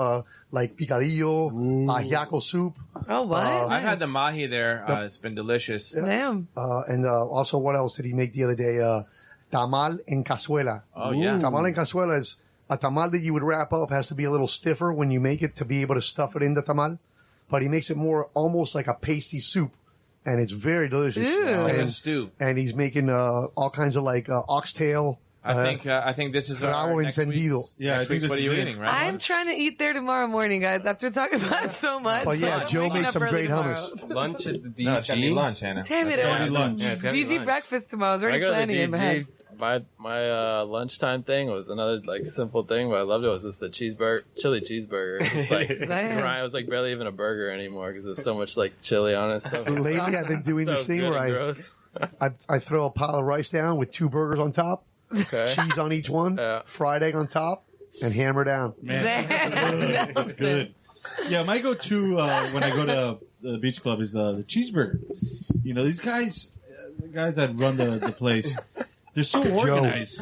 like picadillo, ajiaco soup, Oh, what? I've had the mahi there. It's been delicious. Damn. and also what else did he make the other day? Tamal en cazuela. Oh, yeah. Tamal en cazuela is a tamal that you would wrap up, has to be a little stiffer when you make it to be able to stuff it in the tamal. But he makes it more almost like a pasty soup, and it's very delicious. Ooh. It's like a And, stew. and he's making all kinds of like oxtail. I think this is our Bravo next encendido. week's, Yeah, I next think week's this what are is you it. eating, right? I'm trying to eat there tomorrow morning, guys, after talking about it so much. But yeah, I'm Joe waking made up some early great tomorrow. hummus. lunch at the DG. No, it's gotta be lunch, Hannah. Damn it, That's it gotta be was lunch. Yeah, it's gotta be DG lunch. breakfast tomorrow. I was I already go to planning it in my head. DG. My lunchtime thing was another like simple thing, but I loved it. Was just the chili cheeseburger. It's like Damn. it was like barely even a burger anymore because there's so much like chili on it and stuff. Lately, I've been doing this So thing good where and gross. I throw a pile of rice down with 2 burgers on top, Okay. cheese on each one, Yeah. fried egg on top, and hammer down. Man, Damn. that's good. Yeah, my go-to when I go to the beach club is the cheeseburger. These guys, the guys that run the place, they're so organized.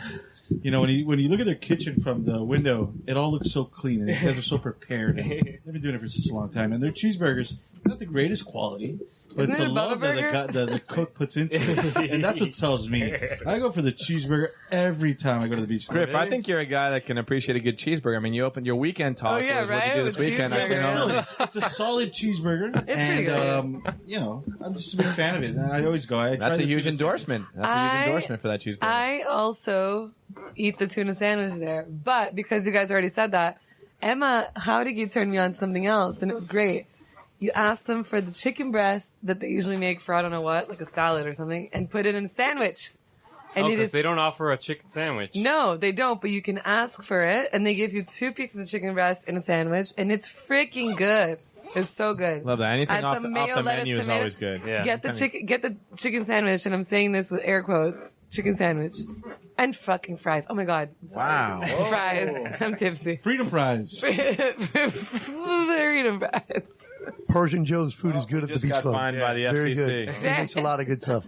When you look at their kitchen from the window, it all looks so clean, and these guys are so prepared. And they've been doing it for such a long time, and their cheeseburgers not the greatest quality, But it's Isn't a it a love Bubba that the cook puts into it. And that's what tells me. I go for the cheeseburger every time I go to the beach. Griff, I think you're a guy that can appreciate a good cheeseburger. I mean, you opened your weekend talk. Oh, yeah, was what you right? do this With weekend. I cheeseburger. think Still, it's a solid cheeseburger. It's pretty good. You know, I'm just a big fan of it. And I always go. I try That's a the huge tuna endorsement. That's a huge endorsement for that cheeseburger. I also eat the tuna sandwich there. But because you guys already said that, Emma Howdiggy turned me on to something else, and it was great. You asked them for the chicken breast that they usually make for I don't know what, like a salad or something, and put it in a sandwich. And Because they don't offer a chicken sandwich. No, they don't, but you can ask for it, and they give you 2 pieces of chicken breast in a sandwich, and it's freaking good. It's so good. Love that. Anything Add off some the mayo, lettuce, menu is tomato. always good. Yeah. Get the chicken sandwich, and I'm saying this with air quotes. Chicken sandwich. And fucking fries. Oh my god. I'm sorry. Wow. Fries. I'm tipsy. Freedom fries. Freedom fries. Persian Joe's food is good at the Just beach got club. fined by the Very FCC. good. He makes a lot of good stuff.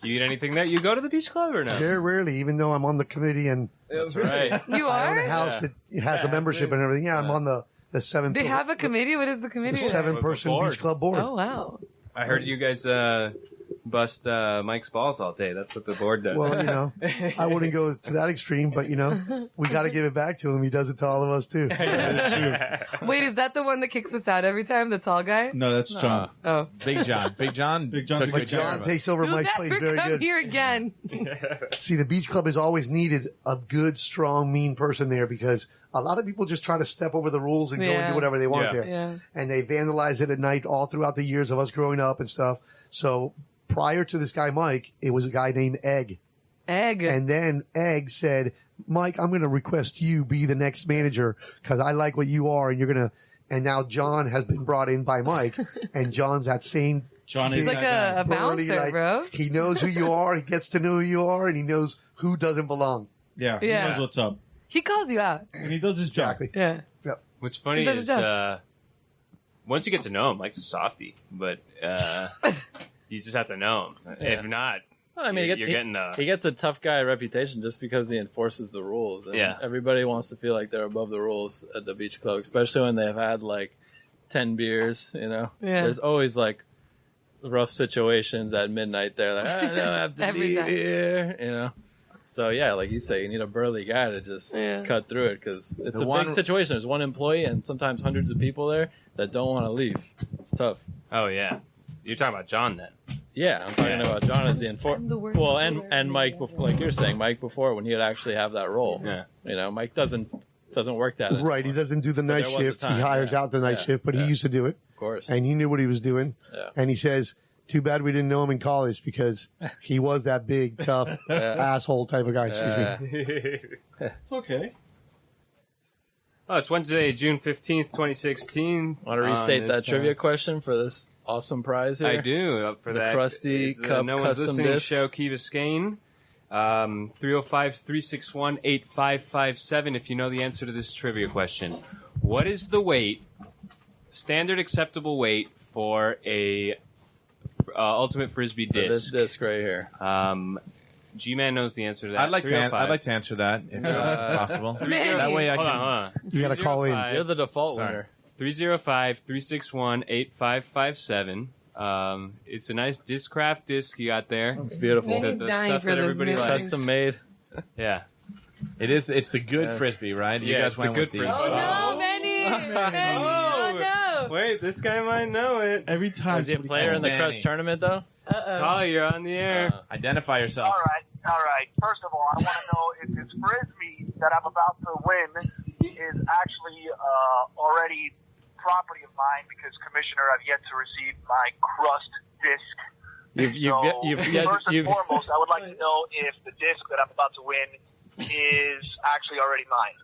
You eat anything there? You go to the beach club or no? Very rarely, even though I'm on the committee and That's right. You I own a are? house that has a membership and everything. Yeah, I'm on the seven. They have a committee? What is the the committee? 7-person board. beach club board. Oh, wow. I heard you guys bust Mike's balls all day. That's what the board does. Well, you know, I wouldn't go to that extreme, but you know, we got to give it back to him. He does it to all of us too. Wait, is that the one that kicks us out every time? The tall guy? No, that's John. Oh. Big John. Big John. Big John's took a good good care John of us. takes over You'll Mike's place never very come good. here again. See, the beach club has always needed a good, strong, mean person there because a lot of people just try to step over the rules and go and Yeah. do whatever they want Yeah. there. Yeah. And they vandalize it at night all throughout the years of us growing up and stuff. So prior to this guy, Mike, it was a guy named Egg. Egg. And then Egg said, Mike, I'm going to request you be the next manager because I like what you are and you're going to, and now John has been brought in by Mike and John's that same John is He's like that guy. a burly, bouncer, bro. he knows who you are. He gets to know who you are and he knows who doesn't belong. Yeah, he Yeah. knows what's up. He calls you out. And he does his job. Exactly. Yeah. What's funny He does his is job. once you get to know him, Mike's a softie, but you just have to know him. If not, Well, I mean, you're getting he gets a tough guy reputation just because he enforces the rules. And Yeah. everybody wants to feel like they're above the rules at the beach club, especially when they've had like 10 beers. You know, Yeah. there's always like rough situations at midnight. They're like, I don't have to Every be time. here. You know. So yeah, like you say, you need a burly guy to just Yeah. cut through it because it's The a one- big situation. There's one employee and sometimes hundreds of people there that don't want to leave. It's tough. Oh yeah, you're talking about John then. Yeah, I'm talking about John as the I'm the enforcer. worst Well, leader and Mike, ever. before, like you're saying, Mike before when he would actually have that role. Yeah. You know, Mike doesn't work that. Right. He anymore. doesn't do the But night there was a shift. time, He hires yeah. out the night Yeah. shift, but he Yeah. used to do it. Of course. And he knew what he was doing. Yeah. And he says, too bad we didn't know him in college because he was that big, tough, asshole type of guy. Excuse me. It's okay. Oh, it's Wednesday, June 15th, 2016. Want to restate that trivia question for this awesome prize here? I do. Up for The that. KRUSTy is, Cup No One's Custom Listening Disc. show, Key Biscayne. 305-361-8557 if you know the answer to this trivia question. What is the weight, standard acceptable weight for a Ultimate Frisbee For this disc? disc right here. G-Man knows the answer to that. I'd like to 305. answer that if possible. Man. That way I Hold can. on. You got to call in. 305. You're the default Sorry. winner. 305-361-8557. It's a nice Discraft disc you got there. It's beautiful. Man, he's The dying stuff for that this everybody man. likes. Custom made. Yeah. It is. It's the good Yeah. frisbee, right? You Yeah, guys it's the went good with the. frisbee. Oh, no, Benny! Benny! Oh, no! Wait, this guy might know it. Every time. Is he a somebody player calls in the me- Danny. KRUST tournament though? Uh-oh. Caller, you're on the air. Identify yourself. All right. First of all, I want to know if this frisbee that I'm about to win is actually already property of mine because, Commissioner, I've yet to receive my KRUST disc. First and foremost, I would like to know if the disc that I'm about to win is actually already mine.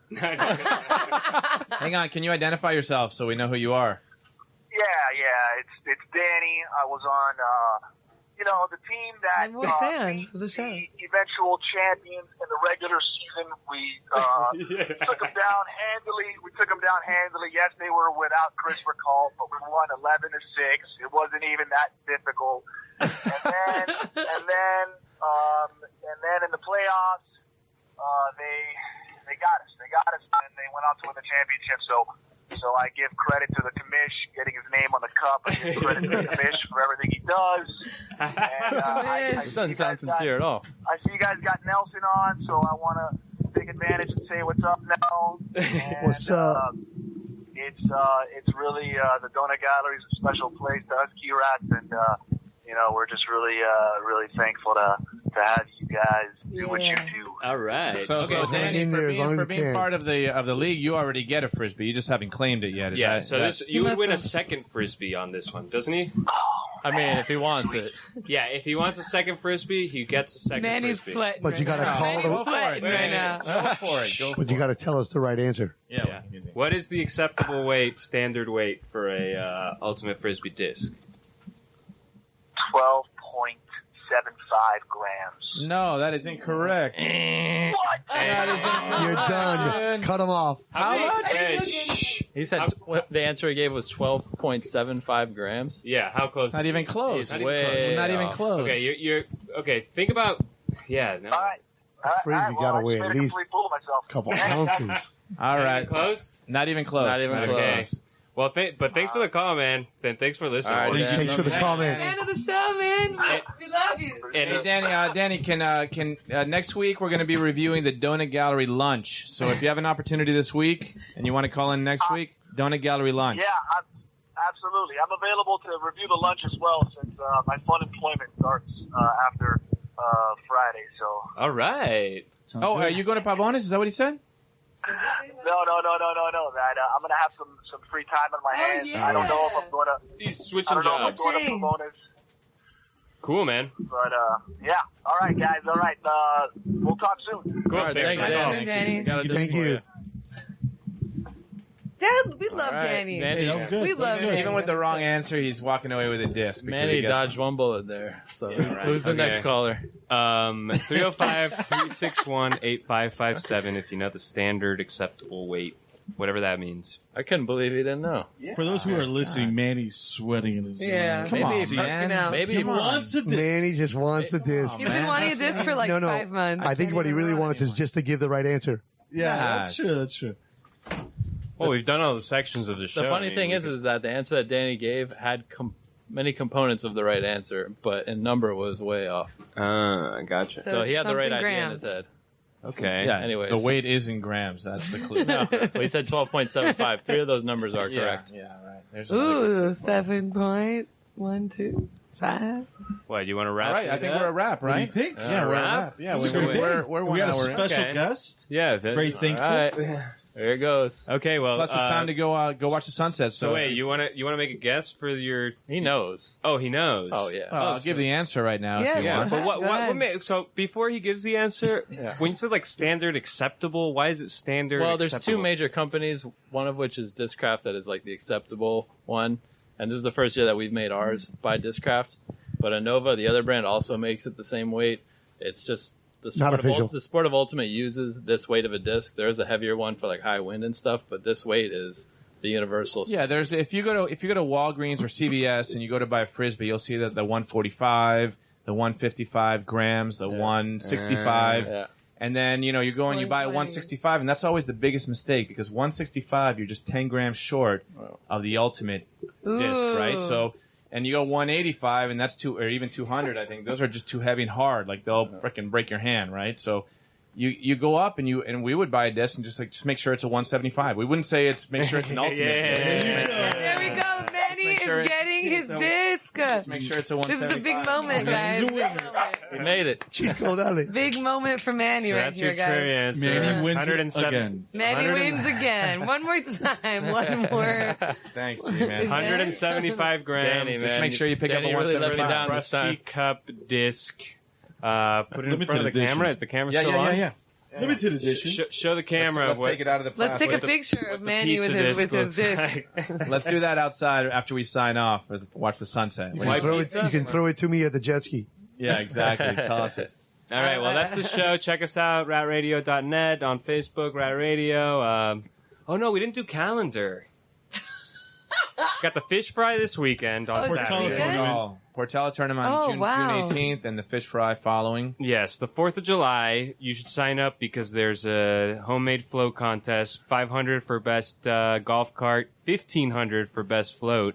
Hang on. Can you identify yourself so we know who you are? Yeah. It's Danny. I was on, the team that I'm a fan beat of the show. the eventual champions in the regular season. We took them down handily. Yes, they were without Chris Recall, but we won 11-6. It wasn't even that difficult. And then in the playoffs, they got us. They got us, and they went on to win the championship. So So I give credit to the commish, getting his name on the cup. I give credit to the commish for everything he does. And, This doesn't sound sincere at all. I see you guys got Nelson on, so I want to take advantage and say what's up, Nell. And, What's up? It's really the Donut Gallery is a special place to us KRUST, and we're just really thankful to have you guys do what you do. All right. So Danny, in there as long as for you being can. part of the league, you already get a frisbee. You just haven't claimed it yet. Yeah, so this, you would must win a have- second frisbee on this one, doesn't he? I mean, if he wants it. Yeah, if he wants a second frisbee, he gets a second Manny's frisbee. sweating. But you right gotta now. call Manny's the- sweating right now. Go for it. Go But you got to tell us the right answer. Yeah. What is the acceptable weight, standard weight for a ultimate frisbee disc? 12.75 grams. No, that is incorrect. What? That is incorrect. You're done. Cut them off. How much? He said the answer he gave was 12.75 grams. Yeah, how close? Not even close. He's way Not even off. close. Okay, you're okay. Think about. Yeah, no. All right. Frisbee gotta weigh at I just made a least complete fool of myself. a couple ounces. All Not right. even close. Not even close. Not even Okay. close. Well, but thanks for the call, man. Then thanks for listening. All right, Well, Dan. Thanks for the comment. End of the show, man. We love you. Hey, Danny, can next week we're going to be reviewing the Donut Gallery lunch. So if you have an opportunity this week and you want to call in next week, Donut Gallery lunch. Yeah, absolutely. I'm available to review the lunch as well since my fun employment starts after Friday. So All right. Oh, are you going to Pavones? Is that what he said? no. That I'm gonna have some free time on my hands. yeah. I don't know if I'm gonna. He's I switching don't know if I'm jobs. going to Pavones. Cool, man. But yeah. All right, guys. All right. We'll talk soon. Cool. All right, Thanks thanks, for the call. Dan. Danny. Got a Thank disc for you. Dad, we love All right, Danny. Manny, That was good. We love Even Danny. with the wrong answer, he's walking away with a disc. because Manny he gets- dodged one bullet there. So right. who's the Okay. next caller? 305-361-8557 if you know the standard acceptable weight, whatever that means. I couldn't believe he didn't know. For those who are listening, Manny's sweating in his. Yeah. Come Maybe on, he- man. out. Maybe He he wants a disc. Manny just wants the disc. He's been wanting a disc for like No, 5 months. I think what he really wants is just to give the right answer. Yeah, Yes. that's true. Well, we've done all the sections of the show. The funny I mean, thing we is that the answer that Danny gave had many components of the right answer, but in number was way off. I gotcha. So he had the right something idea in grams. his head. Okay. Yeah. Anyways. The weight is in grams. That's the clue. No, well, he said 12.75. 3 of those numbers are correct. Yeah, right. There's another Ooh, 7.125. What, you want to wrap All right, it I think up? we're a wrap, What do you right? think? Yeah, we're a wrap. Yeah, This is a good day. we're We 1 got a hour in. special Okay. guest. Yeah. Very thankful. All right. There it goes. Okay, well. Plus, it's time to go watch the sunset. So wait, you want to make a guess for your? He knows. Oh, he knows. Oh, yeah. Well, I'll give the answer right now Yeah, if you yeah. want. But what? Go ahead. So before he gives the answer, Yeah. when you said like standard acceptable, why is it standard? Well, there's acceptable? two major companies, one of which is Discraft that is like the acceptable one. And this is the first year that we've made ours by Discraft. But Innova, the other brand, also makes it the same weight. It's just the Not official. The Sport of Ultimate uses this weight of a disc. There is a heavier one for like high wind and stuff, but this weight is the universal. Yeah, there's if you go to Walgreens or CVS and you go to buy a frisbee, you'll see that the 145, the 155 grams, the 165, Yeah. and then you go and you buy a 120. 165, and that's always the biggest mistake because 165 you're just 10 grams short of the ultimate disc, right? Ooh. So. And you go 185, and that's or even 200. I think those are just too heavy and hard. Like they'll freaking break your hand, right? So, you go up and we would buy a disc and just make sure it's a 175. We wouldn't say make sure it's an ultimate. Yeah. disc. Just make sure- There we go. Manny make sure is it's- getting his so- disc. Just make sure it's a This is a 175. big moment, guys. We made it. Chico, dale. Big moment for Manny So right that's here, your true guys. answer. Manny wins 107 again. Manny 100 wins again. One more time. One more. Thanks, G-Man. 175 grams. Danny, Just man. make sure you pick Danny up a really let me 175. down this Rusty time. cup disc. Put it in Limited front of the edition. camera. Is the camera Yeah, still yeah, on? yeah. Limited edition. Show the camera. Let's what, take it out of the Let's plastic. take a picture of Manny with pizza his disc disc. looks like. Let's do that outside after we sign off or watch the sunset. You White can, throw it, pizza? you can throw it to me at the jet ski. Yeah, exactly. Toss it. All right, well, that's the show. Check us out, ratradio.net, on Facebook, Rat Radio. Oh, no, we didn't do calendar. Got the fish fry this weekend on Portela Saturday. tournament. Portela tournament on June 18th, and the fish fry following. Yes, the 4th of July. You should sign up because there's a homemade float contest. $500 for best golf cart, $1,500 for best float,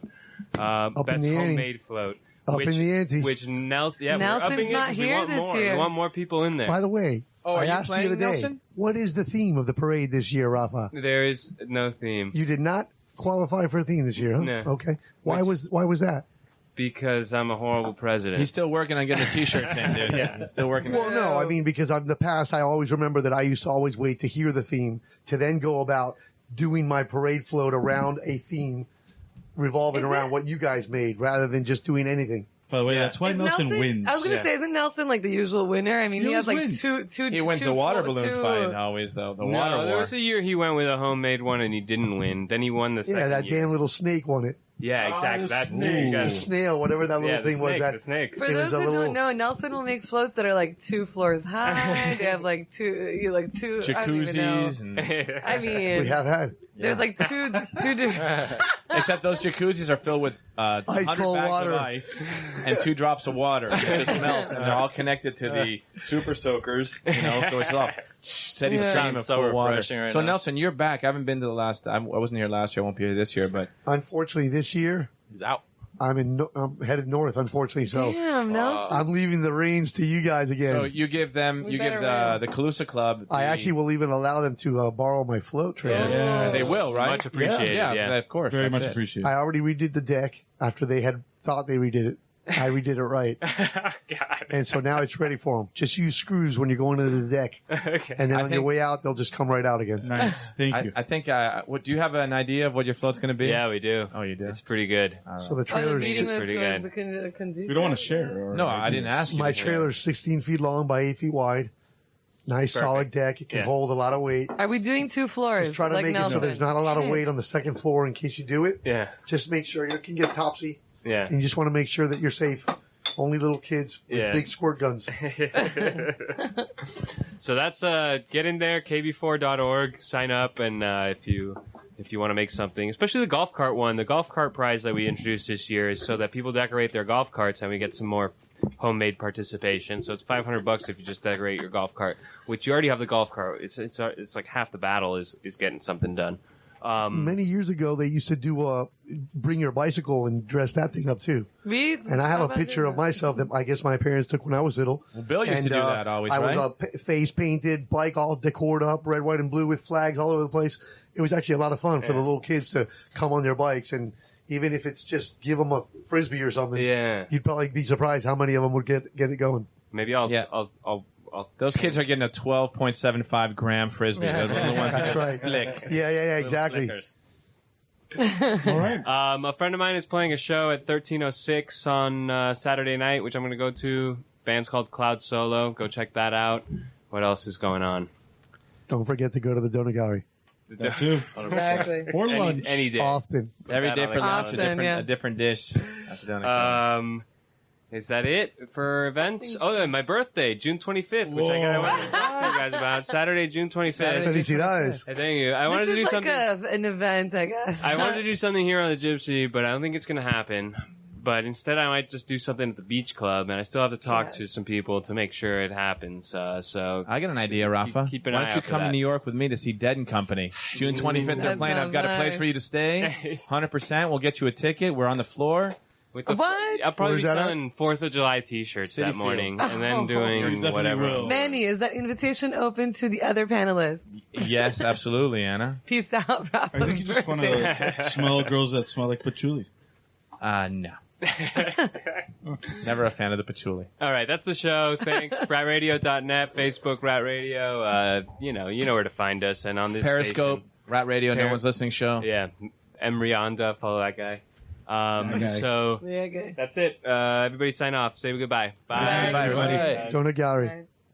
best homemade float. Up in the ante. Which Nelson, we're Nelson's upping it not 'cause here we want this more. year. We want more people in there. By the way, are I you asked the playing, other day, Nelson? what is the theme of the parade this year, Rafa? There is no theme You did not qualify for a theme this year, huh? No. Okay. Why was that? because I'm a horrible president. He's still working on getting the T-shirts in, dude. Yeah. He's still working. Well, no, I mean, because in the past, I always remember that I used to always wait to hear the theme to then go about doing my parade float around a theme revolving around what you guys made rather than just doing anything. By the way, that's why Is Nelson wins. I was going to say, isn't Nelson like the usual winner? I mean, he has like always two. He wins two the water float- balloon two- fight always, though. The no, water there war. was a year he went with a homemade one and he didn't win. Then he won the second Yeah, that year. damn little snake won it. Yeah, exactly. the That's snake. it. You The gotta- snail, whatever that little yeah, the thing was. snake, That the snake. For It those was a that little- don't know, Nelson will make floats that are like 2 floors high. They have like two. Jacuzzis and I mean, we have had. there's like two different. except those jacuzzis are filled with 100 cold bags water. of ice and 2 drops of water. It just melts, and they're all connected to the super soakers. So it's all steady Yeah. stream of Sounds so cold water. refreshing right So now. Nelson, you're back. I haven't been to the last. I wasn't here last year. I won't be here this year, but Unfortunately, this year, He's out. I'm headed north, unfortunately. So Damn, no. I'm leaving the reins to you guys again. so you give them, We you give better the KRUSTy Club. I actually will even allow them to borrow my float trailer. Yeah. They will, right? Much appreciated. Yeah, Yeah. of course. Very that's much it. appreciated. I already redid the deck after they had thought they redid it. I redid it right. God. And so now it's ready for them. Just use screws when you're going into the deck. Okay. And then I on your think- way out, they'll just come right out again. Nice. Thank you. I think. What do you have an idea of what your float's going to be? Yeah, we do. Oh, you do. It's pretty good. So the Oh, the trailer's, meeting was pretty was good. the conducive. we don't want to share. Or No, I didn't ask you. my to share. trailer's 16 feet long by 8 feet wide. Nice Perfect. solid deck. It can Yeah. hold a lot of weight. Are we doing 2 floors? Just try to like make it so Nelson? there's not a lot of Damn weight it. on the second floor in case you do it. Yeah. Just make sure you can get topsy. Yeah. And you just want to make sure that you're safe. Only little kids with Yeah. big squirt guns. So that's get in there, kv4.org, sign up, and if you want to make something, especially the golf cart one, the golf cart prize that we introduced this year is so that people decorate their golf carts and we get some more homemade participation. So it's $500 if you just decorate your golf cart, which you already have the golf cart. It's like half the battle is getting something done. Many years ago, they used to do bring your bicycle and dress that thing up too. And I have a picture of myself that I guess my parents took when I was little. Well, Bill used to do that always, I right? was face painted, bike all decored up, red, white, and blue with flags all over the place. It was actually a lot of fun for the little kids to come on their bikes, and even if it's just give them a frisbee or something, Yeah. you'd probably be surprised how many of them would get it going. Maybe I'll Those kids are getting a 12.75 gram frisbee. Those are the ones that That's just right. flick. Yeah, exactly. Flickers. All right. a friend of mine is playing a show at 1306 on Saturday night, which I'm going to go to. Band's called Cloud Solo. Go check that out. What else is going on? Don't forget to go to the donut gallery That too. Exactly. Or lunch. Any day. often. Every that day on for the lunch, calendar. a different dish. That's done. Is that it for events? Oh, and my birthday, June 25th, which I wanted to talk to you guys about. Saturday, June 25th. Felicidades. Hey, thank you. I wanted to This do is like something. an event, I guess. I wanted to do something here on the Gypsy, but I don't think it's going to happen. But instead, I might just do something at the beach club, and I still have to talk to some people to make sure it happens. So I got an idea, Rafa. keep an Why eye don't you out for come to That. New York with me to see Dead and Company? June 25th, they're That playing. I've got a sounds place nice. for you to stay. 100%. We'll get you a ticket. We're on the floor. With the, What? I'll probably be Where's that at? selling 4th of July T-shirts City that Field. morning, and then There doing definitely whatever. will. Manny, is that invitation open to the other panelists? Yes, absolutely, Anna. Peace out, Rafa. I think you just want to smell girls that smell like patchouli. No. Never a fan of the patchouli. All right, that's the show. Thanks. ratradio.net, Facebook, Rat Radio. You know where to find us. And on this Periscope, station, Rat Radio, No One's Listening show. yeah, Emrianda, follow that guy. Okay. So Yeah, good. that's it. Everybody sign off. Say goodbye. Bye. Bye. Bye, everybody. Right. Donut gallery. Bye.